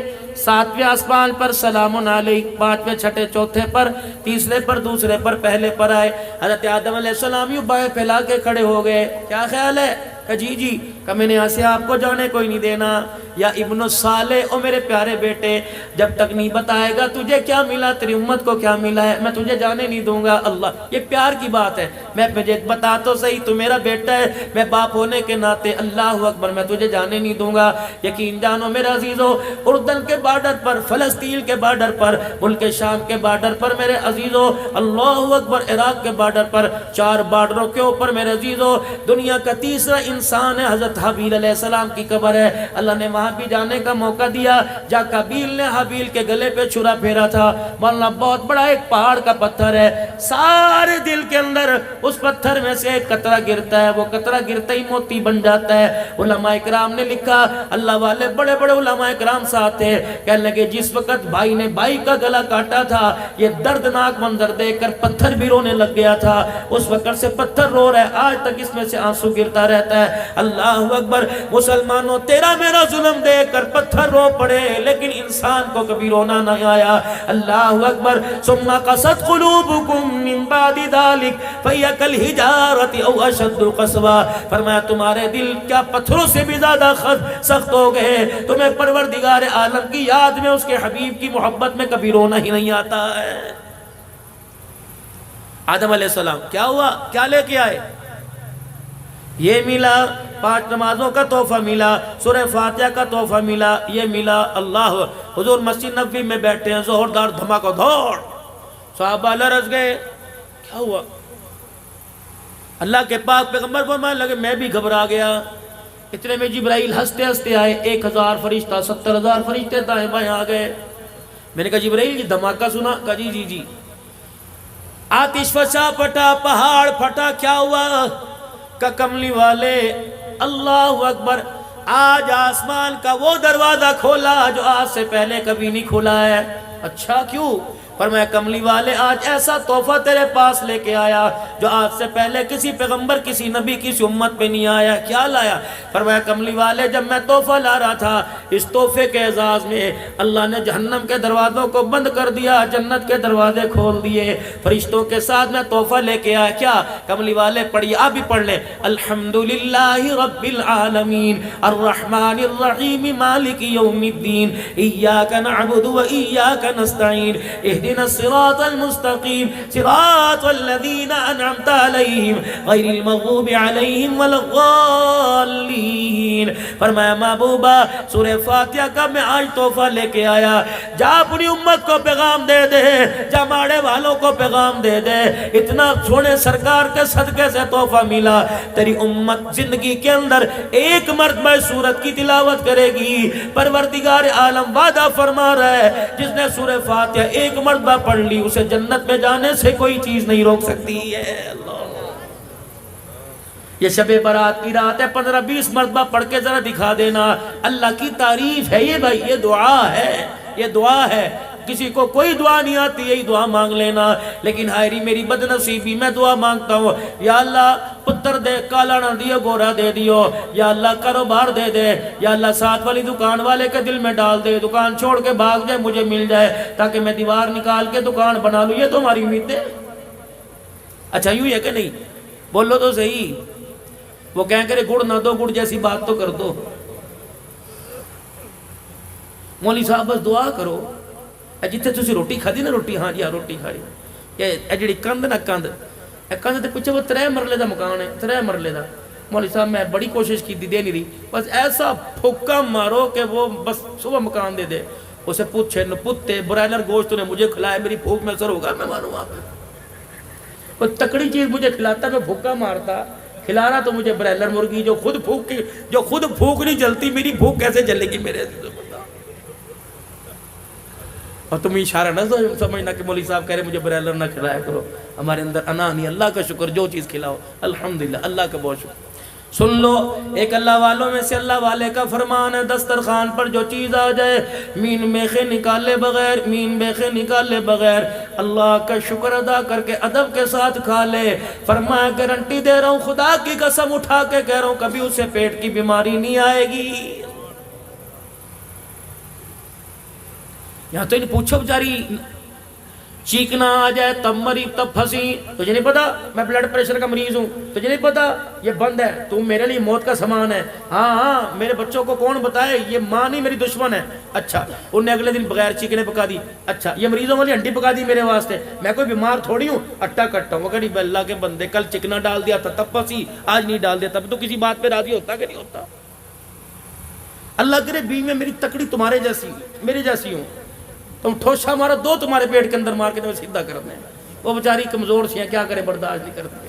7ویں آسمان پر سلام علیک، 5ویں چھٹے چوتھے پر، تیسرے پر دوسرے پر پہلے پر آئے۔ حضرت آدم علیہ السلام یوں بائیں پھیلا کے کھڑے ہو گئے، کیا خیال ہے؟ کہ جی جی، کہ میں نے یہاں سے آپ کو جانے کوئی نہیں دینا۔ یا ابن الصالح، او میرے پیارے بیٹے، جب تک نہیں بتائے گا تجھے کیا ملا، تیری امت کو کیا ملا ہے، میں تجھے جانے نہیں دوں گا۔ اللہ، یہ پیار کی بات ہے، میں مجھے بتا تو صحیح، تو میرا بیٹا ہے، میں باپ ہونے کے ناطے، اللہ اکبر، میں تجھے جانے نہیں دوں گا۔ یقین جانو میرے عزیزو، اردن کے بارڈر پر، فلسطین کے بارڈر پر، ملک شام کے بارڈر پر میرے عزیزو، اللہ اکبر، عراق کے بارڈر پر، 4 بارڈروں کے اوپر میرے عزیزو، دنیا کا تیسرا انسان ہے حضرت حابیل علیہ السلام کی قبر ہے۔ اللہ نے وہاں بھی جانے کا موقع دیا، جا قابیل نے حابیل کے گلے پہ چھرا پھیرا تھا۔ مولانا بہت بڑا ایک پہاڑ کا پتھر ہے، سارے دل کے اندر اس پتھر میں سے ایک قطرہ گرتا ہے، وہ قطرہ گرتا ہی موتی بن جاتا ہے۔ علماء کرام نے لکھا، اللہ والے بڑے بڑے علماء کرام ساتھ تھے، کہنے لگے جس وقت بھائی نے بھائی کا گلا کاٹا تھا، یہ دردناک منظر دیکھ کر پتھر بھی رونے لگ گیا تھا۔ اس وقت سے پتھر رو رہا ہے، آج تک اس میں سے آنسو گرتا رہتا ہے۔ اللہ اکبر، مسلمانوں تیرا میرا ظلم غم دیکھ کر پتھر رو پڑے لیکن انسان کو کبھی رونا نہ آیا. اللہ اکبر. ثم قست قلوبکم من بعد ذلک فہی کالحجارۃ او اشد قسوا. فرمایا تمہارے دل کیا پتھروں سے بھی زیادہ سخت ہو گئے. تمہیں پروردگار عالم کی یاد میں اس کے حبیب کی محبت میں کبھی رونا ہی نہیں آتا ہے. آدم علیہ السلام کیا ہوا؟ کیا لے کے آئے؟ یہ ملا 5 نمازوں کا تحفہ ملا, سورہ فاتحہ کا تحفہ ملا, یہ ملا. اللہ حضور مسجد نبوی میں بیٹھے ہیں, زوردار دھماکہ دھوڑ, صحابہ لرز گئے. کیا ہوا؟ اللہ کے پاک پیغمبر فرمانے لگے میں بھی گھبرا گیا. اتنے میں جبرائیل ہنستے ہنستے آئے. 1000 فرشتہ 70,000 فرشتے دائیں بائیں آ گئے. میں نے کہا جبرائیل یہ دھماکہ سنا؟ کہا جی جی جی. آتش فشا پھٹا, پہاڑ پھٹا. کیا ہوا؟ کہ کملی والے اللہ اکبر آج آسمان کا وہ دروازہ کھولا جو آج سے پہلے کبھی نہیں کھولا ہے. اچھا کیوں؟ فرمایا کملی والے آج ایسا تحفہ تیرے پاس لے کے آیا جو آج سے پہلے کسی پیغمبر کسی نبی کسی امت پہ نہیں آیا. کیا لایا؟ فرمایا کملی والے جب میں تحفہ لا رہا تھا اس تحفے کے اعزاز میں اللہ نے جہنم کے دروازوں کو بند کر دیا, جنت کے دروازے کھول دیے. فرشتوں کے ساتھ میں تحفہ لے کے آیا. کیا؟ کملی والے پڑھیے, آپ بھی پڑھ لیں. الحمدللہ رب العالمین الرحمن الرحیم مالک یوم الدین ایاک نعبد و ایاک نستعین اهدنا الصراط المستقیم صراط الذین انعمت علیہم غیر المغضوب علیہم ولا الضالین. فرمایا محبوبہ سورہ فاتحہ کا میں آج تحفہ لے کے آیا. جا اپنی امت کو پیغام دے دے, جا ماڑے والوں کو پیغام دے دے, اتنا سونے سرکار کے صدقے سے تحفہ ملا. تیری امت زندگی کے اندر ایک مرتبہ سورت کی تلاوت کرے گی. پروردگار عالم وعدہ فرما رہا ہے جس نے سورہ فاتحہ ایک مرتبہ پڑھ لی اسے جنت میں جانے سے کوئی چیز نہیں روک سکتی ہے. اللہ یہ شب برات کی رات ہے, 15-20 مرتبہ پڑھ کے ذرا دکھا دینا. اللہ کی تعریف ہے یہ بھائی, یہ دعا ہے, یہ دعا ہے. کسی کو کوئی دعا نہیں آتی یہی دعا مانگ لینا. لیکن ہائری میری بد نصیبی, میں دعا مانگتا ہوں یا اللہ پتر دے, کالا نہ دیو گورا دے دیو. یا اللہ کاروبار دے دے. یا اللہ ساتھ والی دکان والے کے دل میں ڈال دے, دکان چھوڑ کے بھاگ جائے مجھے مل جائے تاکہ میں دیوار نکال کے دکان بنا لوں. یہ تو ہماری امید ہے. اچھا یوں ہے کہ نہیں؟ بولو تو صحیح. وہ کہیں کرے گڑ نہ دو, گڑ جیسی بات تو کر دو. مولوی صاحب بس دعا کرو. جتنے تسی روٹی کھا دی نا, روٹی ہاں جی ہاں روٹی کھا دی, یہ جڑی کند نا کند, کند تے پیچھے وہ 3 مرلے دا مکان ہے, 3 مرلے دا. مولوی صاحب میں بڑی کوشش کی دے نہیں رہی, بس ایسا پھوکا مارو کہ وہ بس صبح مکان دے دے. اسے پوچھے نپتے برائلر گوشت نے مجھے کھلایا, میری بھوک میں اثر ہوگا میں مانوں آپ. وہ تکڑی چیز مجھے کھلاتا میں بھوکا مارتا, کھلا رہا تو مجھے برائلر مرغی جو خود بھوک نہیں جلتی, میری بھوک کیسے جلے گی میرے عزیزو. اور تم اشارہ نہ سمجھنا کہ مولوی صاحب کہہ رہے مجھے برائلر نہ کھلایا کرو. ہمارے اندر انا نہیں. اللہ کا شکر, جو چیز کھلاؤ الحمدللہ, اللہ کا بہت شکر. سن لو ایک اللہ والوں میں سے اللہ والے کا فرمان ہے, دسترخوان پر جو چیز آ جائے مین میخے نکالے بغیر اللہ کا شکر ادا کر کے ادب کے ساتھ کھا لے. فرمایا گارنٹی دے رہا ہوں, خدا کی قسم اٹھا کے کہہ رہا ہوں, کبھی اسے پیٹ کی بیماری نہیں آئے گی. یہاں تو انہیں پوچھو بچاری چیکنا آ جائے تب مری تب پھنسی. تجھے نہیں پتا میں بلڈ پریشر کا مریض ہوں, تجھے نہیں پتا یہ بند ہے, تو میرے لیے موت کا سامان ہے. ہاں میرے بچوں کو کون بتائے یہ ماں نہیں میری دشمن ہے. اچھا انہیں اگلے دن بغیر چیکنے پکا دی. اچھا یہ مریضوں والی ہنڈی پکا دی میرے واسطے, میں کوئی بیمار تھوڑی ہوں, اٹا کٹا ہوں. وہ کہہ اللہ کے بندے کل چکنا ڈال دیا تھا تب پھنسی, آج نہیں ڈال دیا تب تو کسی بات پہ راضی ہوتا کہ نہیں ہوتا. اللہ کرے بیوی میں میری تکڑی تمہارے جیسی میرے جیسی ہوں, تم ٹھوشا مارا 2 تمہارے پیٹ کے اندر مار کے تمہیں سیدھا کر دیں. وہ بیچاری کمزور سی ہیں, کیا کرے, برداشت نہیں کرتی.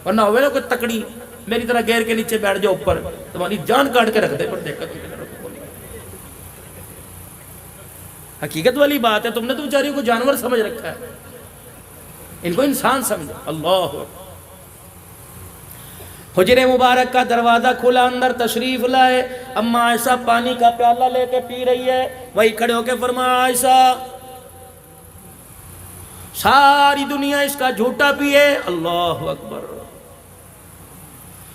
اور نہ ہوئے نا کوئی تکڑی میری طرح گیر کے نیچے بیٹھ جاؤ اوپر, تمہاری جان کاٹ کے رکھ دے. پر دیکھا حقیقت والی بات ہے, تم نے تو بیچاریوں کو جانور سمجھ رکھا ہے, ان کو انسان سمجھو. اللہ حجر مبارک کا دروازہ کھلا, اندر تشریف لائے. اما عائشہ پانی کا پیالہ لے کے پی رہی ہے, وہی کھڑے ہو کے فرمایا عائشہ ساری دنیا اس کا جھوٹا پیے. اللہ اکبر.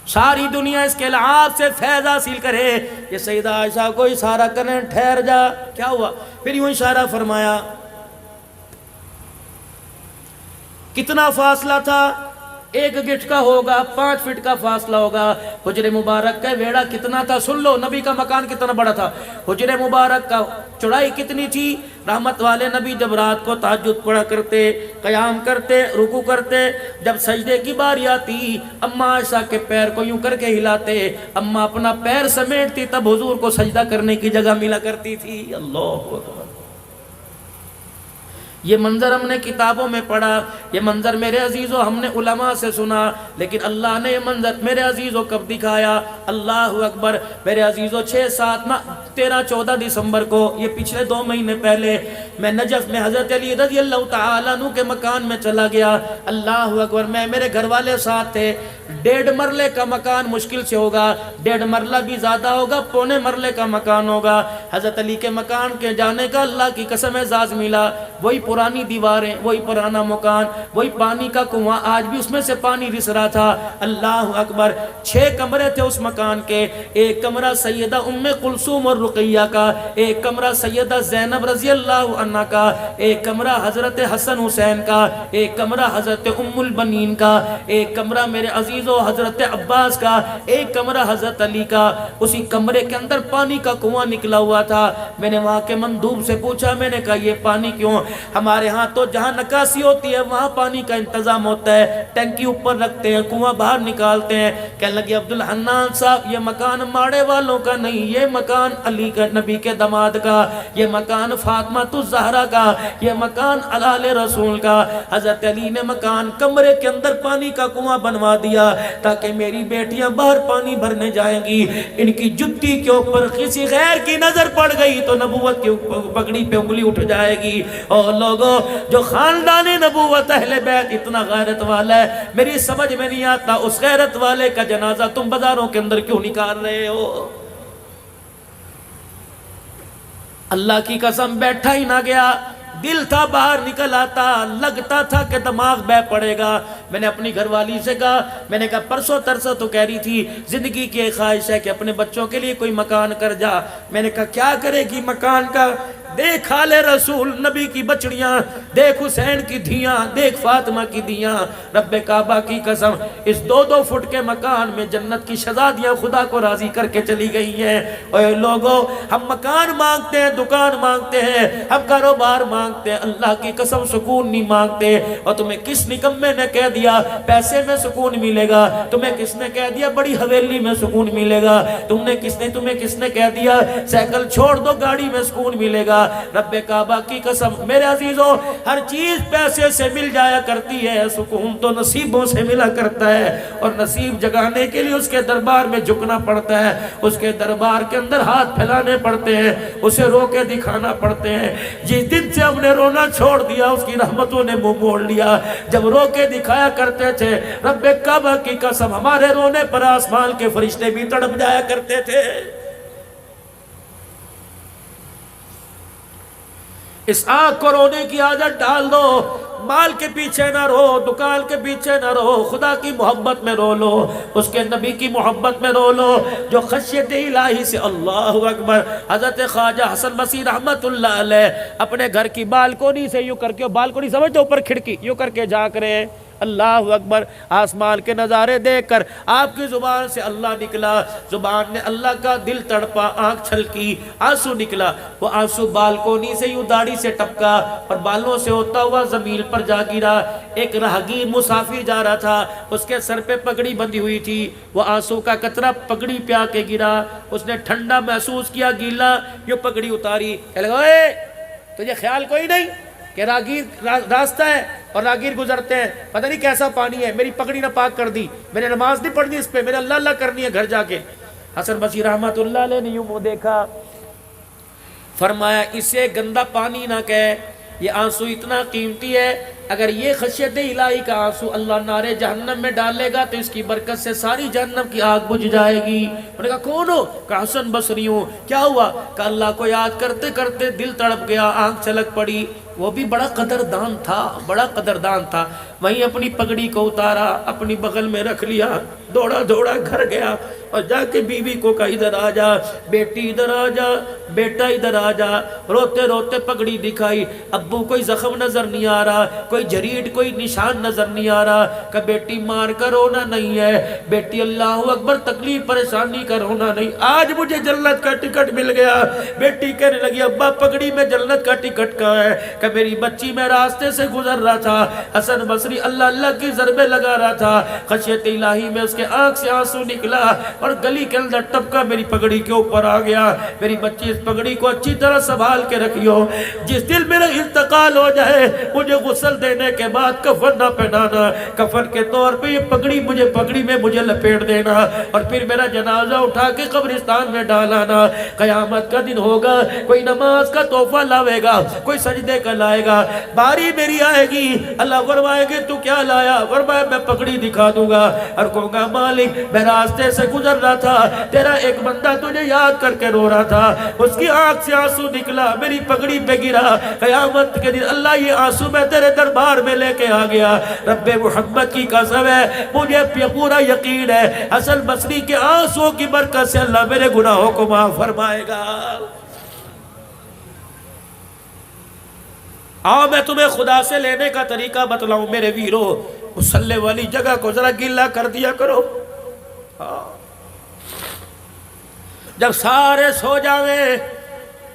ساری دنیا اس کے لحاظ سے فیض حاصل کرے، یہ سیدہ عائشہ کو اشارہ کریں ٹھہر جا. کیا ہوا؟ پھر یوں اشارہ فرمایا. کتنا فاصلہ تھا؟ 1 گٹھ کا ہوگا، 5 فٹ کا فاصلہ ہوگا. حجر مبارک کا ویڑا کتنا تھا؟ سن لو نبی کا مکان کتنا بڑا تھا. حجر مبارک کا چوڑائی کتنی تھی؟ رحمت والے نبی جب رات کو تہجد پڑھا کرتے، قیام کرتے، رکوع کرتے، جب سجدے کی باری آتی اماں عائشہ کے پیر کو یوں کر کے ہلاتے، اماں اپنا پیر سمیٹتی، تب حضور کو سجدہ کرنے کی جگہ ملا کرتی تھی. اللہ اکبر. یہ منظر ہم نے کتابوں میں پڑھا، یہ منظر میرے عزیزو ہم نے علماء سے سنا، لیکن اللہ نے یہ منظر میرے عزیزو کب دکھایا؟ اللہ اکبر. میرے عزیزو 13-14 دسمبر کو، یہ پچھلے 2 مہینے پہلے، میں نجف میں حضرت علی رضی اللہ تعالیٰ عنہ کے مکان میں چلا گیا. اللہ اکبر. میں میرے گھر والے ساتھ تھے. 1.5 مرلے کا مکان مشکل سے ہوگا، 1.5 مرلہ بھی زیادہ ہوگا، 1.25 مرلے کا مکان ہوگا. حضرت علی کے مکان کے جانے کا اللہ کی قسم اعزاز ملا. وہی پرانی دیواریں، وہی پرانا مکان، وہی پانی کا کنواں، آج بھی اس میں سے پانی رس رہا تھا. اللہ اکبر. 6 کمرے تھے اس مکان کے. ایک کمرہ سیدہ ام کلثوم اور رقیہ کا، ایک کمرہ سیدہ زینب رضی اللہ عنہ کا، ایک کمرہ حضرت حسن حسین کا، ایک کمرہ حضرت ام البنین کا، ایک کمرہ میرے عزیزو حضرت عباس کا، ایک کمرہ حضرت علی کا. اسی کمرے کے اندر پانی کا کنواں نکلا ہوا تھا. میں نے وہاں کے مندوب سے پوچھا، میں نے کہا یہ پانی کیوں؟ ہمارے ہاں تو جہاں نکاسی ہوتی ہے وہاں پانی کا انتظام ہوتا ہے، ٹینکی اوپر رکھتے ہیں، کنواں باہر نکالتے ہیں. کہنے لگے عبدالحنان صاحب یہ مکان ماڑے والوں کا نہیں، یہ مکان علی کا نبی کے داماد کا، یہ مکان فاطمہ الزہرا کا، یہ مکان آل رسول کا. حضرت علی نے مکان کمرے کے اندر پانی کا کنواں بنوا دیا تاکہ میری بیٹیاں باہر پانی بھرنے جائیں گی، ان کی جتی کے اوپر کسی غیر کی نظر پڑ گئی تو نبوت کی پگڑی پہ انگلی اٹھ جائے گی. اور لوگوں جو خاندان نبوت اہل بیت اتنا غیرت والا ہے، میری سمجھ میں نہیں آتا اس غیرت والے کا جنازہ تم بازاروں کے اندر کیوں نکال رہے ہو؟ اللہ کی قسم بیٹھا ہی نہ گیا، دل تھا باہر نکل آتا، لگتا تھا کہ دماغ بہ پڑے گا. میں نے اپنی گھر والی سے کہا، میں نے کہا پرسوں ترسوں تو کہہ رہی تھی زندگی کی ایک خواہش ہے کہ اپنے بچوں کے لیے کوئی مکان کر جا. میں نے کہا کیا کرے گی مکان کا؟ دیکھ آل رسول نبی کی بچڑیاں، دیکھ حسین کی دھیاں، دیکھ فاطمہ کی دھیاں. رب کعبہ کی قسم اس 2-2 فٹ کے مکان میں جنت کی شہزادیاں خدا کو راضی کر کے چلی گئی ہیں. اے لوگوں ہم مکان مانگتے ہیں، دکان مانگتے ہیں، ہم کاروبار مانگتے ہیں، اللہ کی قسم سکون نہیں مانگتے. اور تمہیں کس نکمے نے کہہ دیا پیسے میں سکون ملے گا؟ تمہیں کس نے کہہ دیا بڑی حویلی میں سکون ملے گا؟ تمہیں کس نے کہہ دیا سائیکل چھوڑ دو گاڑی میں سکون ملے گا؟ رب کعبہ کی قسم میرے عزیزوں ہر چیز پیسے سے مل جایا کرتی ہے، سکون تو نصیبوں سے ملا کرتا ہے. اور نصیب جگانے کے لیے اس کے دربار میں جھکنا پڑتا ہے، اس کے دربار کے اندر ہاتھ پھیلانے پڑتے ہیں، اسے رو کے دکھانا پڑتے ہیں. جس دن سے ہم نے رونا چھوڑ دیا اس کی رحمتوں نے منہ موڑ لیا. جب رو کے دکھایا کرتے تھے رب کعبہ کی قسم ہمارے رونے پر آسمان کے فرشتے بھی تڑپ جایا کرتے تھے. اس آنکھ کو رونے کی عادت ڈال دو. مال کے پیچھے نہ رو، دکان کے پیچھے نہ رو، خدا کی محبت میں رو لو، اس کے نبی کی محبت میں رو لو. جو خشیت الہی سے اللہ اکبر. حضرت خواجہ حسن بصری رحمت اللہ علیہ اپنے گھر کی بالکونی سے یوں کر کے، بالکونی سمجھتے اوپر کھڑکی، یوں کر کے جھانک رہے ہیں. اللہ اکبر. آسمان کے نظارے دیکھ کر آپ کی زبان سے اللہ نکلا، زبان نے اللہ کا، دل تڑپا، آنکھ چھلکی، آنسو نکلا. وہ آنسو بالکونی سے یوں داڑھی سے ٹپکا اور بالوں سے ہوتا ہوا زمین پر جا گرا. ایک راہگیر مسافر جا رہا تھا، اس کے سر پہ پگڑی بندھی ہوئی تھی، وہ آنسو کا قطرہ پگڑی پہ آ کے گرا. اس نے ٹھنڈا محسوس کیا، گیلا، یہ پگڑی اتاری. تجھے خیال کوئی نہیں کہ راہگیر راستہ ہے اور راہگیر گزرتے ہیں، پتہ نہیں کیسا پانی ہے، میری پگڑی نہ پاک کر دی، میں نے نماز نہیں پڑھنی اس پہ، میں نے اللہ اللہ کرنی ہے گھر جا کے. حسن بصری رحمت اللہ علیہ نے یوں منہ دیکھا، فرمایا اسے گندا پانی نہ کہے، یہ آنسو اتنا قیمتی ہے، اگر یہ خشیت الہی کا آنسو اللہ نارے جہنم میں ڈالے گا تو اس کی برکت سے ساری جہنم کی آگ بجھ جائے گی. انہوں نے کہا کون ہو؟ کہا حسن بصری ہوں. کیا ہوا؟ کہ اللہ کو یاد کرتے کرتے دل تڑپ گیا، آنکھ چھلک پڑی. وہ بھی بڑا قدردان تھا، بڑا قدردان تھا. وہیں اپنی پگڑی کو اتارا، اپنی بغل میں رکھ لیا، دوڑا دوڑا گھر گیا اور جا کے بیوی کو کہا ادھر آ جا بیٹی، ادھر آ جا بیٹا، ادھر آ جا. روتے روتے پگڑی دکھائی. ابو کوئی زخم نظر نہیں آ رہا، کوئی جریڈ، کوئی نشان نظر نہیں آ رہا. کہ بیٹی مار کر رونا نہیں ہے بیٹی، اللہ اکبر، تکلیف پریشانی کا رونا نہیں، آج مجھے جنت کا ٹکٹ مل گیا. بیٹی کہنے لگی ابا پگڑی میں جنت کا ٹکٹ کہاں ہے؟ کہ میری بچی میں راستے سے گزر رہا تھا، حسن بصری اللہ اللہ کی ضربے لگا رہا تھا، خشیت الہی میں اس کے آنکھ سے آنسو نکلا اور گلی کے اندر ٹپکا میری پگڑی کے اوپر آ گیا. میری بچی اس پگڑی کو اچھی طرح سنبھال کے رکھیو، جس دل میرا انتقال ہو جائے مجھے غسل دینے کے بعد کفن نہ پہنانا، کفن کے طور پہ یہ پگڑی میں مجھے لپیٹ دینا اور پھر میرا جنازہ اٹھا کے قبرستان میں ڈالانا. قیامت کا دن ہوگا، کوئی نماز کا تحفہ لاوے گا، کوئی سجدے کا لائے گا، باری میری آئے گی، اللہ فرمائے گے تو کیا لایا؟ فرمایا میں پگڑی دکھا دوں گا اور کہوں گا مالک میں راستے سے گزر رہا تھا، تیرا ایک بندہ تجھے یاد کر کے رو رہا تھا، اس کی آنکھ سے آنسو نکلا، میری پگڑی پہ گرا. قیامت کے دن اللہ یہ آنسو میں تیرے دربار میں لے کے آ گیا. رب محمد کی قسم ہے مجھے پورا یقین ہے حسن بصری کے آنسو کی برکت سے اللہ میرے گناہوں کو معاف فرمائے گا. آؤ میں تمہیں خدا سے لینے کا طریقہ بتلاؤں میرے ویرو. مصلی والی جگہ کو ذرا گیلا کر دیا کرو. جب سارے سو جاویں،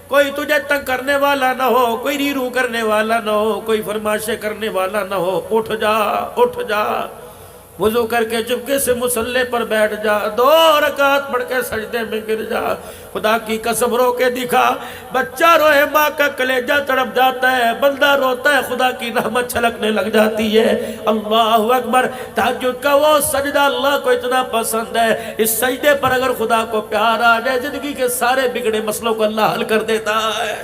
کوئی تجھے تنگ کرنے والا نہ ہو، کوئی ریرو کرنے والا نہ ہو، کوئی فرمائشیں کرنے والا نہ ہو، اٹھ جا اٹھ جا، وضو کر کے چپکے سے مصلی پر بیٹھ جا، 2 رکعت پڑھ کے سجدے میں گر جا. خدا کی قسم رو کے دکھا. بچہ روئے ماں کا کلیجہ تڑپ جاتا ہے، بندہ روتا ہے خدا کی رحمت چھلکنے لگ جاتی ہے. اللہ اکبر. تہجد کا وہ سجدہ اللہ کو اتنا پسند ہے، اس سجدے پر اگر خدا کو پیار آ جائے زندگی کے سارے بگڑے مسئلوں کو اللہ حل کر دیتا ہے.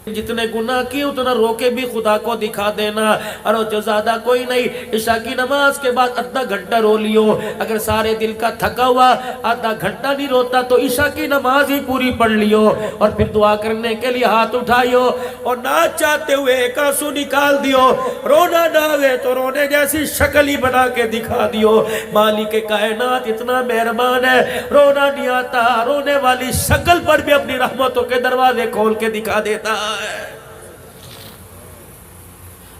جتنے گناہ کیے اتنا رو کے بھی خدا کو دکھا دینا. اور جو زیادہ کوئی نہیں، عشاء کی نماز کے بعد آدھا گھنٹہ رو لیو. اگر سارے دل کا تھکا ہوا آدھا گھنٹہ نہیں روتا تو عشاء کی نماز ہی پوری پڑھ لیو اور پھر دعا کرنے کے لیے ہاتھ اٹھائیو اور نہ چاہتے ہوئے ایک آنسو نکال دیو. رونا نہ آئے تو رونے جیسی شکل ہی بنا کے دکھا دیو. مالک کائنات اتنا مہربان ہے، رونا نہیں آتا رونے والی شکل پر بھی اپنی رحمتوں کے دروازے کھول کے دکھا دیتا ہے.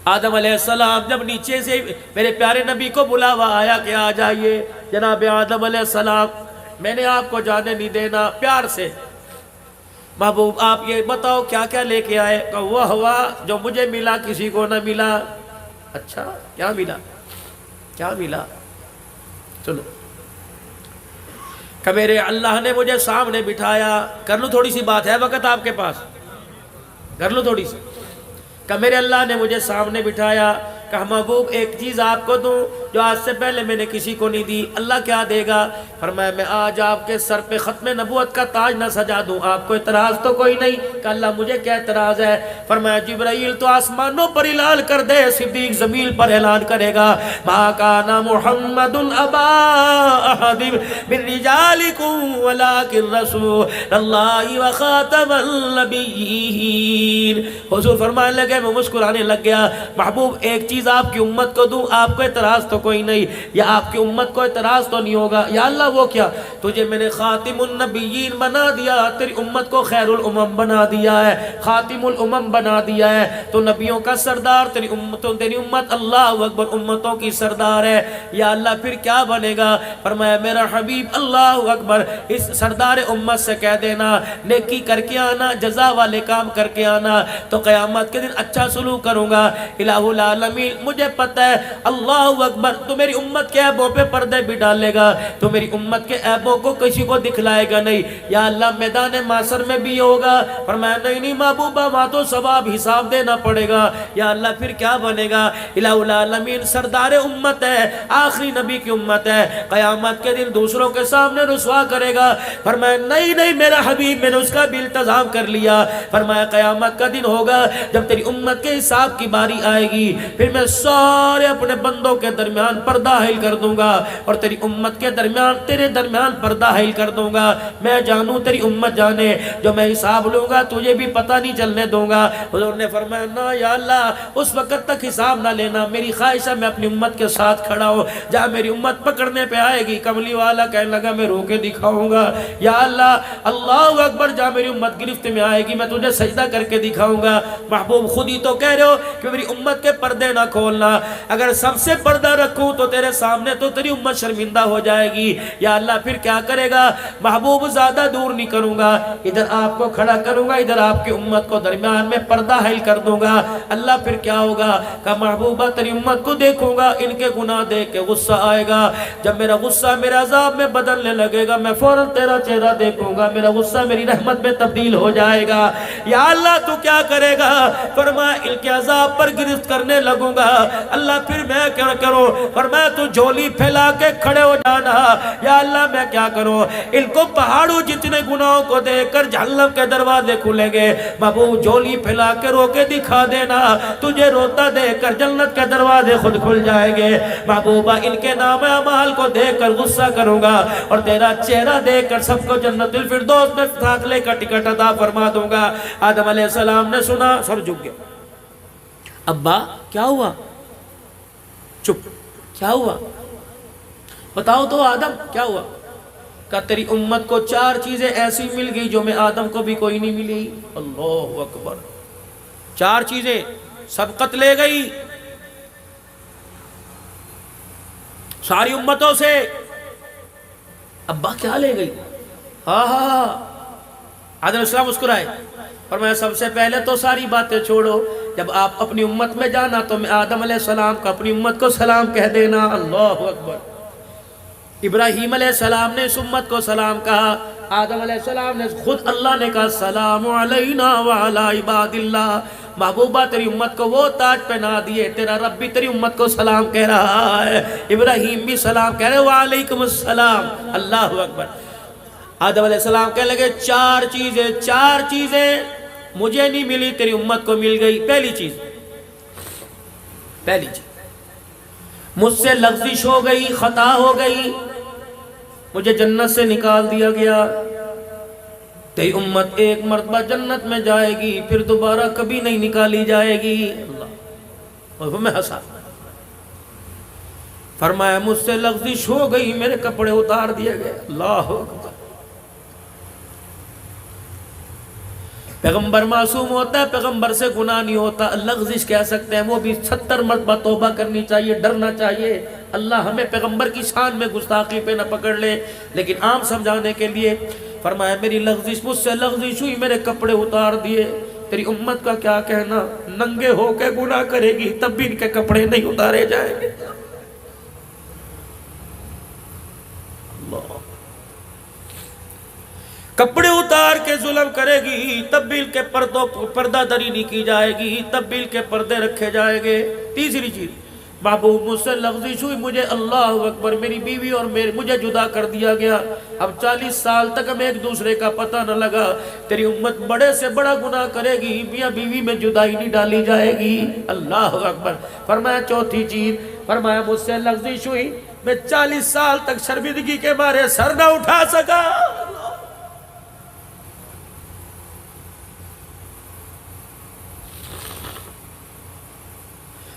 آدم علیہ السلام جب نیچے سے میرے پیارے نبی کو بلاوا آیا کہ آ جائیے جناب آدم علیہ السلام، میں نے آپ کو جانے نہیں دینا. پیار سے محبوب آپ یہ بتاؤ کیا کیا لے کے آئے؟ کہ وہ ہوا جو مجھے ملا کسی کو نہ ملا. اچھا کیا ملا؟ کیا ملا؟ چلو. کہ میرے اللہ نے مجھے سامنے بٹھایا. کر لوں تھوڑی سی بات ہے وقت آپ کے پاس؟ کر لوں تھوڑی سی. کہ میرے اللہ نے مجھے سامنے بٹھایا کہ محبوب ایک چیز آپ کو دوں جو آج سے پہلے میں نے کسی کو نہیں دی. اللہ کیا دے گا؟ فرمایا میں آج آپ کے سر پہ ختم نبوت کا تاج نہ سجا دوں. آپ کو اعتراض تو کوئی نہیں؟ کہ اللہ مجھے کیا اعتراض ہے؟ فرمایا جبرائیل تو آسمانوں پر اعلان کر دے، صدیق زمین پر اعلان کرے گا ما کان محمد ابا احد من رجالکم ولکن رسول اللہ وخاتم النبیین. حضور فرمانے لگے، میں مسکرانے لگ گیا. محبوب ایک چیز آپ کی امت کو دوں، آپ کو اعتراض تو کوئی نہیں، یا آپ کی امت کو اعتراض تو نہیں ہوگا؟ یا اللہ وہ کیا؟ تجھے میں نے خاتم النبیین بنا دیا، تیری امت کو خیر الامم بنا دیا ہے، خاتم الامم بنا دیا ہے. تو نبیوں کا سردار، تیری امت اللہ اکبر امتوں کی سردار ہے. یا اللہ پھر کیا بنے گا؟ فرمایا میرا حبیب اللہ اکبر اس سردار امت سے کہہ دینا نیکی کر کے آنا، جزا والے کام کر کے آنا تو قیامت کے دن اچھا سلوک کروں گا. الہ العالمین مجھے پتہ ہے اللہ اکبر تو میری امت کے عیبوں پہ پردے بھی ڈالے گا، تو میری امت کے عیبوں کو کسی کو دکھلائے گا نہیں. یا اللہ میدان معاشر میں بھی ہوگا. فرمایا نہیں محبوبہ وہاں تو ثواب حساب دینا پڑے گا. یا اللہ پھر کیا بنے گا؟ الہ العالمین سردار امت ہے، آخری نبی کی امت ہے، قیامت کے دن دوسروں کے سامنے رسوا کرے گا. فرمایا نہیں میرا حبیب میں نے اس کا بھی التزام کر لیا. فرمایا قیامت کا دن ہوگا جب تیری امت کے حساب کی باری آئے گی، پھر میں سارے اپنے بندوں کے درمیان درمیان پردہ حائل کر دوں گا اور تیری امت کے درمیان تیرے درمیان پردہ حائل کر دوں گا، میں جانوں تیری امت جانے، جو میں حساب لوں گا تجھے بھی پتہ نہیں چلنے دوں گا۔ حضور نے فرمایا نا یا اللہ اس وقت تک حساب نہ لینا، میری خواہش ہے میں اپنی امت کے ساتھ کھڑا ہوں، جہاں میری امت پکڑنے پہ آئے گی کملی والا کہنے لگا میں رو کے دکھاؤں گا، یا اللہ اللہ اکبر، جہاں میری امت گرفت میں آئے گی میں تجھے سجدہ کر کے دکھاؤں گا۔ محبوب خود ہی تو کہہ رہے ہو کہ میری امت کے پردے نہ کھولنا، اگر سب سے پردہ رکھوں تو تیرے سامنے تو تیری امت شرمندہ ہو جائے گی، یا اللہ پھر کیا کرے گا؟ محبوب زیادہ دور نہیں کروں گا، ادھر آپ کو کھڑا کروں گا، ادھر آپ کی امت کو درمیان میں پردہ حائل کر دوں گا، اللہ پھر کیا ہوگا؟ کہ محبوبہ تیری امت کو دیکھوں گا، ان کے گناہ دیکھ کے غصہ آئے گا، جب میرا غصہ میرا عذاب میں بدلنے لگے گا میں فوراً تیرا چہرہ دیکھوں گا، میرا غصہ میری رحمت میں تبدیل ہو جائے گا۔ یا اللہ تو کیا کرے گا؟ فرمایا ان کے عذاب پر گرفت کرنے لگوں گا، اللہ پھر میں کیا کروں؟ فرمایا تو جھولی پھیلا کے کھڑے ہو جانا، یا اللہ میں کیا کروں؟ ان کو پہاڑوں جتنے گناہوں کو دیکھ کر جہنم کے دروازے کھلیں گے، محبوب جھولی پھیلا کے رو کے دکھا دینا، تجھے روتا دیکھ کر جنت کے دروازے خود کھل جائیں گے۔ محبوبہ ان کے نام اعمال کو دیکھ کر غصہ کروں گا اور تیرا چہرہ دیکھ کر سب کو جنت الفردوس میں داخلے کا ٹکٹ عطا فرما دوں گا۔ آدم علیہ السلام نے سنا، سر جھک گیا، ابا کیا ہوا؟ چپ، کیا ہوا؟ بتاؤ تو آدم کیا ہوا؟ کہ تیری امت کو 4 چیزیں ایسی مل گئی جو میں آدم کو بھی کوئی نہیں ملی۔ اللہ اکبر، 4 چیزیں سبقت لے گئی ساری امتوں سے۔ ابا کیا لے گئی؟ ہاں آدم علیہ السلام مسکرائے، اور میں سب سے پہلے تو ساری باتیں چھوڑو، جب آپ اپنی امت میں جانا تو میں آدم علیہ السلام کو اپنی امت کو سلام کہہ دینا۔ اللہ اکبر، ابراہیم علیہ السلام نے اس امت کو سلام کہا، آدم علیہ السلام نے خود اللہ نے کہا سلام علینا وعلی عباد اللہ۔ محبوبہ تیری امت کو وہ تاج پہنا دیے، تیرا رب بھی تیری امت کو سلام کہہ رہا ہے، ابراہیم بھی سلام کہہ رہے وعلیکم السلام۔ اللہ اکبر، آدم علیہ السلام کہنے لگے 4 چیزیں مجھے نہیں ملی تیری امت کو مل گئی۔ پہلی چیز مجھ سے لغزش ہو گئی، خطا ہو گئی، مجھے جنت سے نکال دیا گیا، تیری امت ایک مرتبہ جنت میں جائے گی پھر دوبارہ کبھی نہیں نکالی جائے گی۔ اللہ، اور میں ہنسا، فرمایا مجھ سے لغزش ہو گئی، میرے کپڑے اتار دیے گئے۔ اللہ اکبر، پیغمبر معصوم ہوتا ہے، پیغمبر سے گناہ نہیں ہوتا، لغزش کہہ سکتے ہیں، وہ بھی 70 مرتبہ توبہ کرنی چاہیے، ڈرنا چاہیے اللہ ہمیں پیغمبر کی شان میں گستاخی پہ نہ پکڑ لے۔ لیکن عام سمجھانے کے لیے فرمایا میری لغزش، مجھ سے لغزش ہوئی، میرے کپڑے اتار دیے، تیری امت کا کیا کہنا؟ ننگے ہو کے گناہ کرے گی تب بھی ان کے کپڑے نہیں اتارے جائیں گے۔ کپڑے اتار کے ظلم کرے گی تب بھی ان کے پردہ دری نہیں کی جائے گی، تب بھی ان کے پردے رکھے جائیں گے۔ تیسری چیز، محبوب مجھ سے لغزش ہوئی، مجھے اللہ اکبر میری بیوی اور مجھے جدا کر دیا گیا، اب 40 سال تک ہمیں ایک دوسرے کا پتہ نہ لگا، تیری امت بڑے سے بڑا گناہ کرے گی، میاں بیوی میں جدائی نہیں ڈالی جائے گی۔ اللہ اکبر، فرمایا چوتھی چیز، فرمایا مجھ سے لغزش ہوئی، میں 40 سال تک شرمندگی کے مارے سر نہ اٹھا سکا۔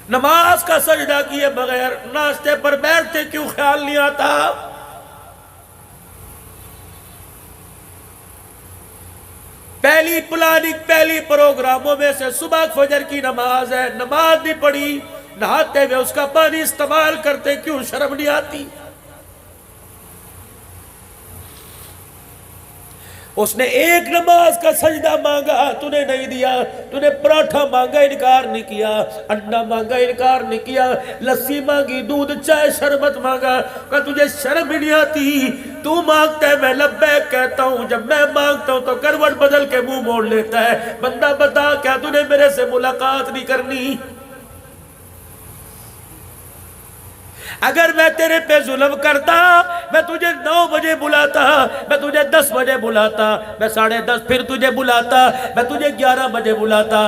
نماز کا سجدہ کیے بغیر ناشتے پر بیٹھتے کیوں خیال نہیں آتا؟ پہلی پلاننگ، پہلی پروگراموں میں سے صبح فجر کی نماز ہے، نماز نہیں پڑھی، نہاتے ہوئے اس کا پانی استعمال کرتے کیوں شرم نہیں آتی؟ اس نے ایک نماز کا سجدہ مانگا تو نے نہیں دیا، تو نے پراٹھا مانگا انکار نہیں کیا، انڈا مانگا انکار نہیں کیا، لسی مانگی، دودھ چائے شربت مانگا، کہ تجھے شرم نہیں آتی؟ تو مانگتا ہے میں لبیک کہتا ہوں، جب میں مانگتا ہوں تو کروٹ بدل کے منہ موڑ لیتا ہے۔ بندہ بتا کیا تو نے میرے سے ملاقات نہیں کرنی؟ اگر میں تیرے پہ ظلم کرتا میں تجھے 9 بجے بلاتا، میں تجھے 10 بجے بلاتا، میں 10:30 پھر تجھے بلاتا، میں تجھے 11 بجے بلاتا۔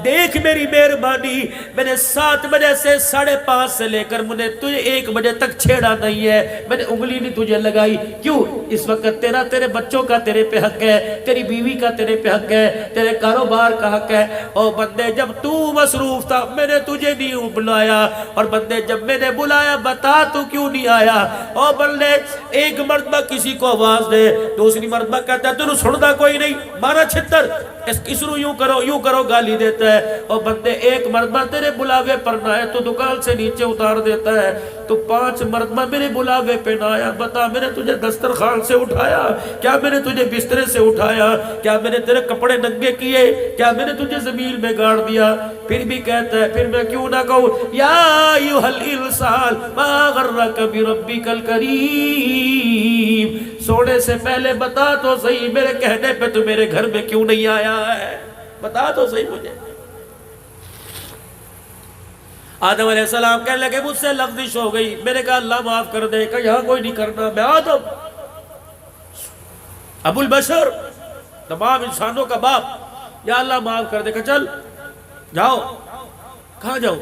دیکھ میری مہربانی، میں نے 7 بجے سے 5:30 سے لے کر مجھے تجھے 1 بجے تک چھیڑا نہیں ہے، میں نے انگلی نہیں تجھے لگائی۔ کیوں؟ اس وقت تیرے بچوں کا تیرے پہ حق ہے، تیری بیوی کا تیرے پہ حق ہے، تیرے کاروبار کا حق ہے۔ اور بندے جب تو مصروف تھا میں نے تجھے نہیں بلایا، اور بندے جب میں نے بلایا بتا تو کیوں نہیں آیا؟ اور بندے ایک مرتبہ کسی کو آواز دے، دوسری مرتبہ کہتا ہے تو سنتا کوئی نہیں، مارا چھتر، اس رو یوں کرو گالی دیتا ہے۔ اور بندے ایک مرتبہ تیرے بلاوے پر نہ آئے تو دکان سے نیچے اتار دیتا ہے، تو 5 مرتبہ میرے بلاوے پہ نہ آیا، بتا میں نے تجھے دسترخوان سے اٹھایا؟ کیا میں نے تجھے بسترے سے اٹھایا؟ کیا میں نے تیرے کپڑے ننگے کیے؟ کیا میں نے تجھے زمین میں گاڑ دیا؟ پھر بھی کہتا ہے پھر میں کیوں نہ کہوں یا ایھا الانسان ما غرک بربک الکریم، سونے سے پہلے بتا تو صحیح میرے کہنے پہ تو میرے گھر میں کیوں نہیں آیا ہے؟ بتا تو صحیح مجھے۔ آدم علیہ السلام کہنے لگے مجھ سے لغزش ہو گئی، میں نے کہا اللہ معاف کر دے، کہ یہاں کوئی نہیں کرنا، میں آدم ابو البشر تمام انسانوں کا باپ، یا اللہ معاف کر دے، کہ چل جاؤ۔ کہاں جاؤ؟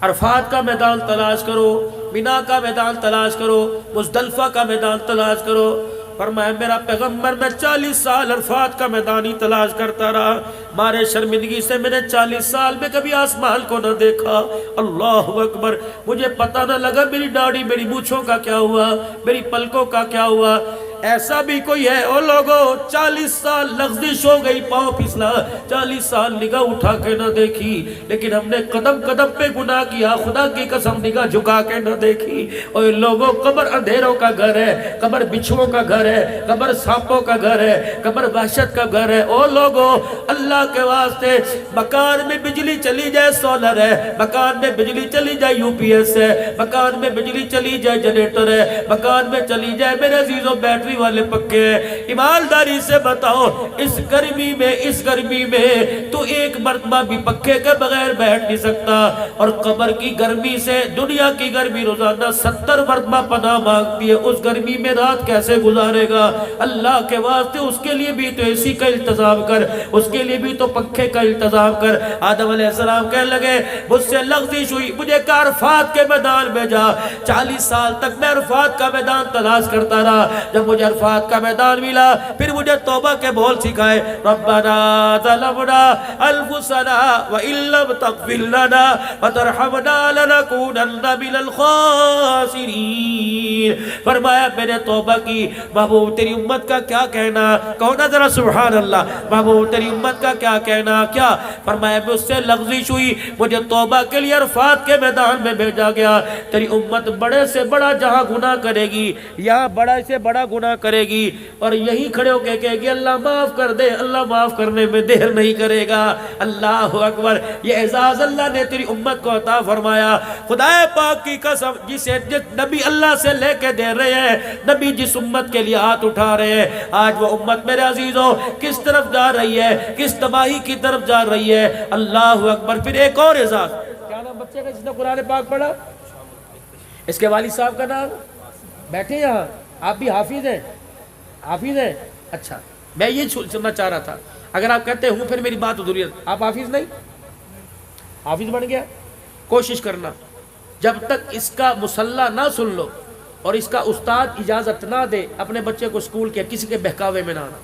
عرفات کا میدان تلاش کرو، مینا کا میدان تلاش کرو، مزدلفہ کا میدان تلاش کرو۔ فرمایا میرا پیغمبر میں 40 سال عرفات کا میدانی تلاش کرتا رہا، مارے شرمندگی سے میں نے 40 سال میں کبھی آسمان کو نہ دیکھا۔ اللہ اکبر، مجھے پتہ نہ لگا میری داڑھی میری مونچھوں کا کیا ہوا، میری پلکوں کا کیا ہوا۔ ایسا بھی کوئی ہے او لوگو 40 سال لغزش ہو گئی، پاؤں پھسلا، 40 سال نگاہ اٹھا کے نہ دیکھی، لیکن ہم نے قدم قدم پہ گناہ کیا، خدا کی قسم نگاہ جھکا کے نہ دیکھی۔ اور لوگوں قبر اندھیروں کا گھر ہے، قبر بچھوؤں کا گھر ہے، قبر سانپوں کا گھر ہے، قبر وحشت کا گھر ہے۔ او لوگو اللہ کے واسطے مکان میں بجلی چلی جائے سولر ہے، مکان میں بجلی چلی جائے یو پی ایس ہے، مکان میں بجلی چلی جائے جنریٹر ہے، مکان میں چلی جائے میرے عزیزوں بیٹری والے پکے ہیں۔ ایمانداری سے بتاؤ اس گرمی میں تو ایک مرتبہ بھی پکے کے بغیر بیٹھ نہیں سکتا، اور قبر کی گرمی سے دنیا کی گرمی روزانہ 70 مرتبہ پناہ مانگتی ہے، اس گرمی میں رات کیسے گزارے گا؟ اللہ کے واسطے اس کے لیے بھی تو اے سی کا انتظام کر، اس کے لیے بھی تو پنکھے کا انتظام کر۔ آدم علیہ السلام کہنے لگے مجھ سے لغزش ہوئی، مجھے کہا عرفات کے میدان میں جا۔ 40 سال تک میں عرفات کا میدان تلاش کرتا رہا، جب مجھے عرفات کا میدان ملا پھر مجھے توبہ کے بول سکھائے، ربنا ظلمنا انفسنا وان لم تغفر لنا وترحمنا لنكونن من الخاسرین۔ فرمایا میں نے توبہ کی، محبوب تیری امت کا کیا کہنا؟ کہو نا ذرا سبحان اللہ، محبوب تیری امت کا کیا کہنا؟ کیا فرمایا مجھ سے لغزش ہوئی، مجھے توبہ کے لیے عرفات کے میدان میں بھیجا گیا۔ تیری امت بڑے سے بڑا جہاں گناہ کرے گی، یہاں بڑا سے بڑا گناہ کرے گی، اور یہی کھڑے ہو کے کہے گی اللہ معاف کر دے، اللہ معاف کرنے میں دیر نہیں کرے گا۔ اللہ اکبر، یہ اعزاز اللہ نے تیری امت کو عطا فرمایا۔ خدا پاک کی قسم، جس نبی اللہ سے لے کے دے رہے ہیں، نبی جس امت کے لیے ہاتھ اٹھا رہے ہیں، آج وہ امت میرے عزیزوں کس طرف جا رہی ہے، کس تباہی کی طرف جا رہی ہے۔ اللہ اکبر۔ پھر ایک اور اعزاز، کیا نام بچے کا جس نے قرآن پاک پڑھا؟ اس کے والد صاحب کا نام؟ بیٹھے یہاں، آپ بھی حافظ ہیں؟ حافظ ہیں؟ اچھا، میں یہ سننا چاہ رہا تھا، اگر آپ کہتے ہوں پھر میری بات ادھوری ہے۔ آپ حافظ نہیں؟ حافظ بن گیا؟ کوشش کرنا جب تک اس کا مصلح نہ سن لو اور اس کا استاد اجازت نہ دے اپنے بچے کو اسکول کے کسی کے بہکاوے میں نہ آنا۔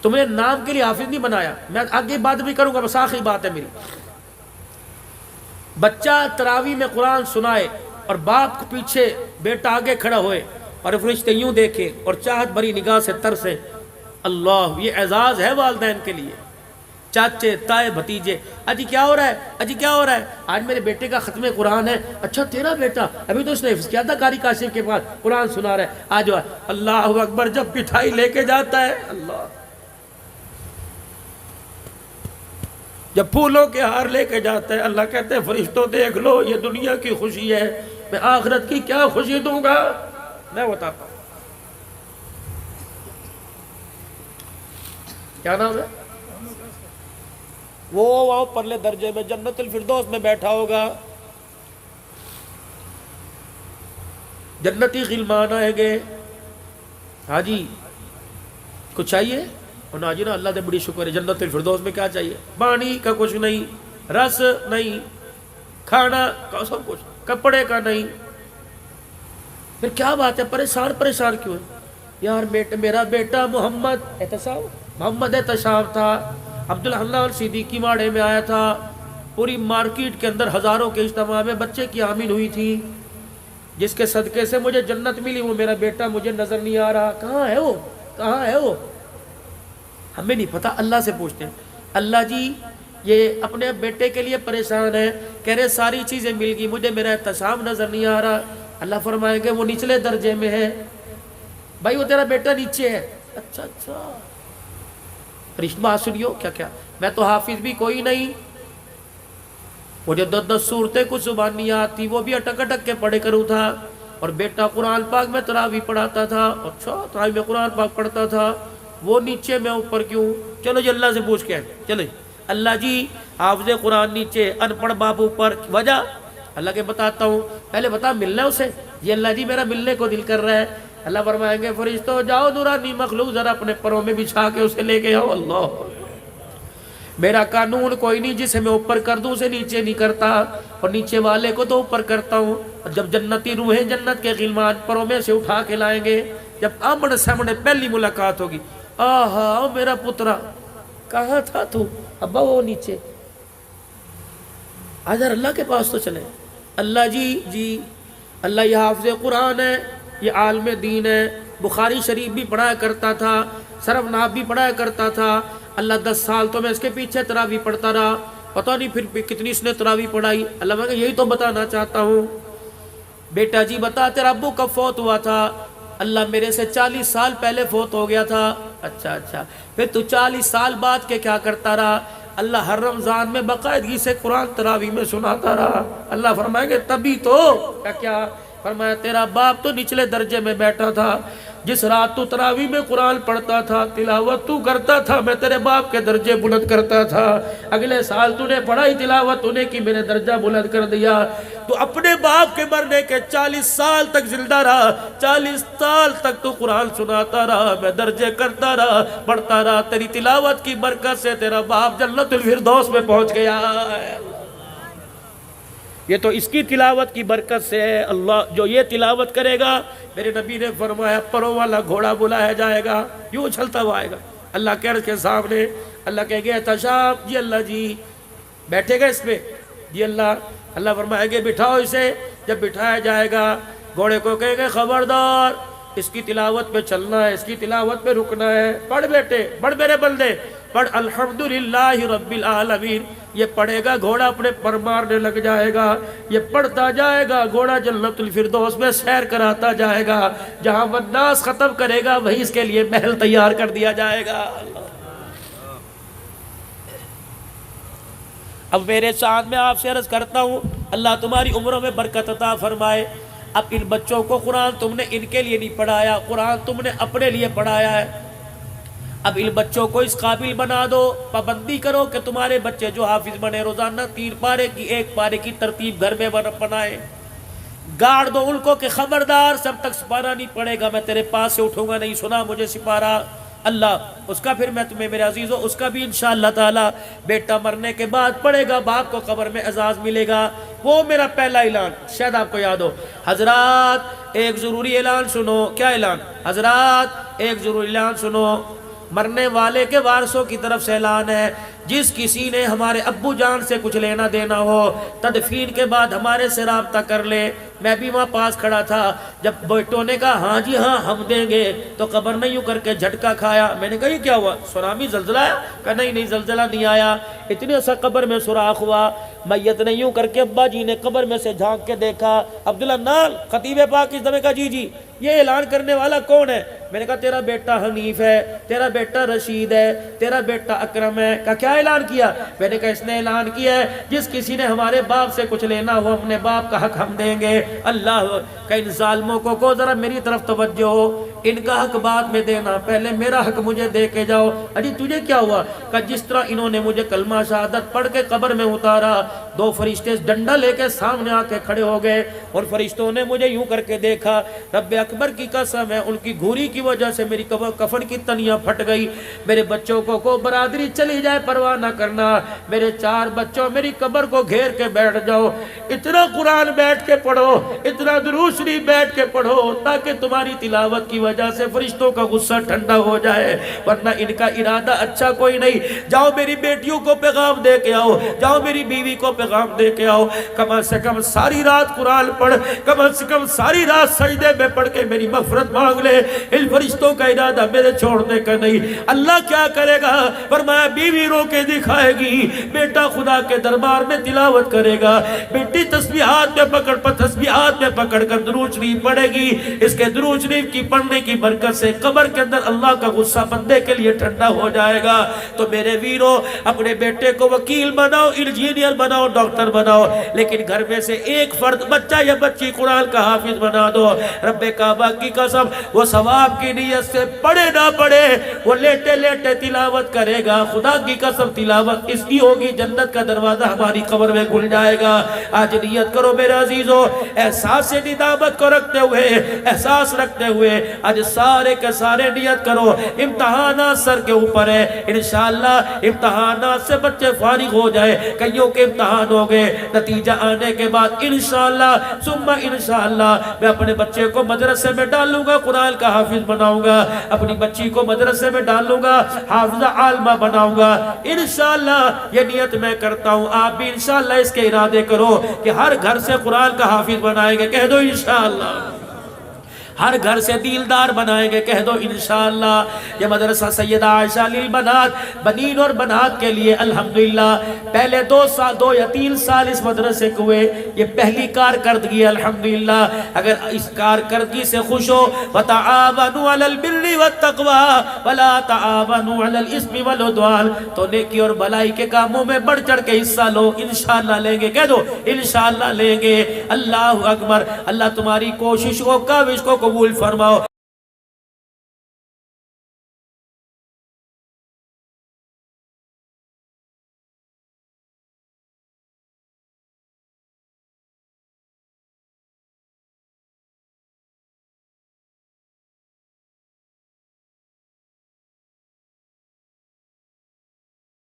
تم نے نام کے لیے حافظ نہیں بنایا، میں آگے بات بھی کروں گا، بس آخری بات ہے میری۔ بچہ تراویح میں قرآن سنائے اور باپ کو پیچھے بیٹا آگے کھڑا ہوئے اور فرشتے یوں دیکھیں اور چاہت بھری نگاہ سے ترسیں، اللہ، یہ اعزاز ہے والدین کے لیے۔ چاچے تائے بھتیجے، اجی کیا ہو رہا ہے، اجی کیا ہو رہا ہے؟ آج میرے بیٹے کا ختم قرآن ہے۔ اچھا تیرا بیٹا، ابھی تو اس نے حفظ کیا تھا قاری کاشف کے پاس، قرآن سنا رہا ہے، آج اللہ اکبر۔ جب مٹھائی لے کے جاتا ہے، اللہ، جب پھولوں کے ہار لے کے جاتا ہے، اللہ کہتے ہیں فرشتوں دیکھ لو، یہ دنیا کی خوشی ہے، میں آخرت کی کیا خوشی دوں گا، میں بتاتا ہوں۔ کیا نام ہے وہ پرلے درجے میں جنت الفردوس میں بیٹھا ہوگا۔ جنتی غلمان آئیں گے. ہاں جی کچھ چاہیے؟ اور نا جی نا اللہ دے بڑی شکر ہے جنت الفردوس میں کیا چاہیے؟ پانی کا کچھ نہیں، رس نہیں، کھانا کا سب کچھ، کپڑے کا نہیں. پھر کیا بات ہے پریشان کیوں ہے؟ یار میرا بیٹا محمد احتشام تھا، عبدالحنان صدیقی واڑے میں آیا تھا، پوری مارکیٹ کے اندر ہزاروں کے اجتماع میں بچے کی حامل ہوئی تھی، جس کے صدقے سے مجھے جنت ملی، وہ میرا بیٹا مجھے نظر نہیں آ رہا، کہاں ہے وہ؟ ہمیں نہیں پتا، اللہ سے پوچھتے ہیں. اللہ جی یہ اپنے بیٹے کے لیے پریشان ہے، کہہ رہے ساری چیزیں مل گئی، مجھے میرا احتشام نظر نہیں آ رہا. اللہ فرمائیں گے وہ نچلے درجے میں ہے، بھائی وہ تیرا بیٹا نیچے ہے. اچھا رشتہ سنیو کیا میں تو حافظ بھی کوئی نہیں، مجھے 10 صورتیں کچھ زبان نہیں آتی، وہ بھی اٹک کے پڑھے کروں تھا، اور بیٹا قرآن پاک میں تراویح پڑھاتا تھا. اچھا تراویح میں قرآن پاک پڑھتا تھا، وہ نیچے میں اوپر کیوں؟ چلو جی اللہ سے پوچھ کے چلے. اللہ جی حافظ قرآن نیچے، ان پڑھ باپ اوپر، وجہ اللہ کے بتاتا ہوں، پہلے بتا ملنا اسے. یہ اللہ جی میرا ملنے کو دل کر رہا ہے. اللہ فرمائیں گے فرشتوں جاؤ نورانی مخلوق ذرا اپنے پروں میں بچھا کے اسے لے کے آؤ. اللہ میرا قانون کوئی نہیں جسے میں اوپر کر دوں اسے نیچے نہیں کرتا، اور نیچے والے کو تو اوپر کرتا ہوں. جب جنتی روحیں جنت کے غلمان پروں میں سے اٹھا کے لائیں گے، جب آمنے سامنے پہلی ملاقات ہوگی، آہا میرا پترا کہاں تھا تو؟ ابا وہ نیچے، آجر اللہ کے پاس تو چلے. اللہ جی اللہ یہ حافظ قرآن ہے، یہ عالم دین ہے، بخاری شریف بھی پڑھایا کرتا تھا، سرف ناب بھی پڑھایا کرتا تھا. اللہ 10 سال تو میں اس کے پیچھے تراویح پڑھتا رہا، پتہ نہیں پھر کتنی اس نے تراویح پڑھائی. اللہ میں یہی تو بتانا چاہتا ہوں. بیٹا جی بتا تیرا ابو کب فوت ہوا تھا؟ اللہ میرے سے 40 سال پہلے فوت ہو گیا تھا. اچھا پھر تو 40 سال بعد کے کیا کرتا رہا؟ اللہ ہر رمضان میں باقاعدگی سے قرآن تراویح میں سناتا رہا. اللہ فرمائیں گے تبھی تو کیا فرمایا تیرا باپ تو نچلے درجے میں بیٹھا تھا، جس رات تو تراویح میں قرآن پڑھتا تھا، تلاوت تو کرتا تھا، میں تیرے باپ کے درجے بلند کرتا تھا. اگلے سال تو نے پڑھائی تلاوت تو نے کی، میں نے درجہ بلند کر دیا. تو اپنے باپ کے مرنے کے 40 سال تک زندہ رہا، 40 سال تک تو قرآن سناتا رہا، میں درجے کرتا رہا، پڑھتا رہا. تیری تلاوت کی برکت سے تیرا باپ جنت الفردوس میں پہنچ گیا. یہ تو اس کی تلاوت کی برکت سے ہے. اللہ جو یہ تلاوت کرے گا، میرے نبی نے فرمایا پروں والا گھوڑا بلایا جائے گا، یوں اچھلتا ہوا آئے گا اللہ کے عرش کے سامنے. اللہ کہے گے احتشام جی اللہ جی بیٹھے گا اس پہ، جی اللہ فرمائے گے بٹھاؤ اسے. جب بٹھایا جائے گا گھوڑے کو کہے گے خبردار اس کی تلاوت پہ چلنا ہے، اس کی تلاوت پہ رکنا ہے. پڑھ بیٹے، پڑھ میرے بندے، پڑھ الحمدللہ رب العالمین. یہ پڑھے گا گھوڑا اپنے پر مارنے لگ جائے گا، یہ پڑھتا جائے گا گھوڑا جنت الفردوس میں سیر کراتا جائے گا. جہاں والناس ختم کرے گا وہیں اس کے لیے محل تیار کر دیا جائے گا. اب میرے ساتھ میں آپ سے عرض کرتا ہوں اللہ تمہاری عمروں میں برکت عطا فرمائے. اب ان بچوں کو قرآن تم نے ان کے لیے نہیں پڑھایا، قرآن تم نے اپنے لیے پڑھایا ہے. اب ان بچوں کو اس قابل بنا دو، پابندی کرو کہ تمہارے بچے جو حافظ بنے روزانہ 3 پارے کی 1 پارے کی ترتیب گھر میں بنائے. گاڑ دو ان کو کہ خبردار سب تک سپارہ نہیں پڑے گا، میں تیرے پاس سے اٹھوں گا نہیں، سنا مجھے سپارہ. اللہ اس کا پھر میں تمہیں میرے عزیزو اس کا بھی انشاءاللہ تعالی بیٹا مرنے کے بعد پڑے گا، باپ کو قبر میں اعزاز ملے گا. وہ میرا پہلا اعلان شاید آپ کو یاد ہو. حضرات ایک ضروری اعلان سنو. کیا اعلان؟ حضرات ایک ضروری اعلان سنو. مرنے والے کے وارثوں کی طرف سے اعلان ہے، جس کسی نے ہمارے ابو جان سے کچھ لینا دینا ہو تدفین کے بعد ہمارے سے رابطہ کر لے. میں بھی وہاں پاس کھڑا تھا، جب بیٹوں نے کہا ہاں جی ہاں ہم دیں گے تو قبر نہیں یوں کر کے جھٹکا کھایا. میں نے کہا یہ کیا ہوا؟ سونامی زلزلہ آیا؟ کہا نہیں زلزلہ نہیں آیا، اتنے سا قبر میں سوراخ ہوا. میت نے یوں کر کے ابا جی نے قبر میں سے جھانک کے دیکھا. عبدالحنان خطیب پاک اس دمے کا جی یہ اعلان کرنے والا کون ہے؟ میں نے کہا تیرا بیٹا حنیف ہے، تیرا بیٹا رشید ہے، تیرا بیٹا اکرم ہے. کہا کیا اعلان کیا؟ میں نے کہا اس نے اعلان کیا ہے جس کسی نے ہمارے باپ سے کچھ لینا ہو اپنے باپ کا حق ہم دیں گے. اللہ کہ ان ظالموں کو ذرا میری طرف توجہ ہو. ان کا حق بعد میں دینا، پہلے میرا حق مجھے دے کے جاؤ۔ اجی تجھے کیا ہوا؟ کہ جس طرح انہوں نے مجھے کلمہ شہادت پڑھ کے قبر میں اتارا، دو فرشتے ڈنڈا لے کے سامنے آ کے کھڑے ہو گئے، اور فرشتوں نے مجھے یوں کر کے دیکھا، رب اکبر کی قسم ہے ان کی گھوری کی وجہ سے میری کفن کی تنیاں پھٹ گئی۔ میرے بچوں کو برادری چلی جائے پرواہ نہ کرنا، میرے 4 بچوں میری قبر کو گھیر کے بیٹھ جاؤ، اتنا قرآن بیٹھ کے پڑھو، اتنا درود شریف بیٹھ کے پڑھو، تاکہ تمہاری تلاوت کی وجہ سے فرشتوں کا غصہ ٹھنڈا ہو جائے، ورنہ ان کا ارادہ اچھا کوئی نہیں۔ جاؤ میری بیٹیوں کو پیغام دے کے آؤ، جاؤ میری بیوی کو پیغام دے کے آؤ، کم سے کم ساری رات قرآن پڑھ، کم سے کم ساری رات سجدے میں پڑھ کے میری مغفرت مانگ لے۔ ان فرشتوں کا ارادہ میرے چھوڑنے کا نہیں۔ اللہ کیا کرے گا؟ فرمایا بیوی رو کے دکھائے گی، بیٹا خدا کے دربار میں تلاوت کرے گا، بیٹی تسبیحات میں پکڑ کر درود شریف پڑھے گی۔ اس کے درود شریف کی پڑھنے کی برکت سے قبر کے اندر اللہ کا غصہ بندے کے لیے ٹھنڈا ہو جائے گا۔ تو میرے ویرو، اپنے بیٹے کو وکیل بناؤ، انجینئر بناؤ، ڈاکٹر بناؤ، لیکن گھر میں سے ایک فرد بچہ یا بچی قرآن کا حافظ بنا دو۔ رب کعبہ کی قسم، وہ ثواب کی نیت سے پڑھے نہ پڑھے، وہ لیٹے لیٹے تلاوت کرے گا، خدا کی قسم تلاوت اس کی ہوگی، جنت کا دروازہ ہماری قبر میں کھل جائے گا۔ آج نیت کرو میرے عزیزو، احساس ندامت کو رکھتے ہوئے، احساس رکھتے ہوئے آج سارے کے سارے نیت کرو، امتحانات سر کے اوپر ہے، انشاءاللہ امتحانات سے بچے فارغ ہو جائے، کئیوں کے امتحان ہو گئے، نتیجہ آنے کے بعد انشاءاللہ ثم انشاءاللہ میں اپنے بچے کو مدرسے میں ڈالوں گا، قرآن کا حافظ بناؤں گا، اپنی بچی کو مدرسے میں ڈالوں گا، حافظہ عالمہ بناؤں گا، انشاءاللہ یہ نیت میں کرتا ہوں۔ آپ بھی انشاءاللہ اس کے ارادے کرو کہ ہر گھر سے قرآن کا حافظ بنائیں گے، کہہ دو انشاءاللہ۔ ہر گھر سے دیلدار بنائیں گے، کہہ دو انشاءاللہ۔ یہ مدرسہ سیدہ عائشہ للبنات، بنین اور بنات کے لیے الحمدللہ پہلے 2 یا 3 سال اس مدرسے کو ہوئے، یہ پہلی کارکردگی الحمدللہ۔ اگر اس کارکردگی سے خوش ہو، وَتَعَاوَنُوا عَلَى الْبِرِّ وَالتَّقْوَى وَلَا تَعَاوَنُوا عَلَى الْإِثْمِ وَالْعُدْوَانِ، تو نیکی اور بھلائی کے کاموں میں بڑھ چڑھ کے حصہ لو، انشاءاللہ لیں گے، کہہ دو انشاءاللہ لیں گے۔ اللہ اکبر۔ اللہ تمہاری کوشش کو، کاوش کو قبول فرماؤ۔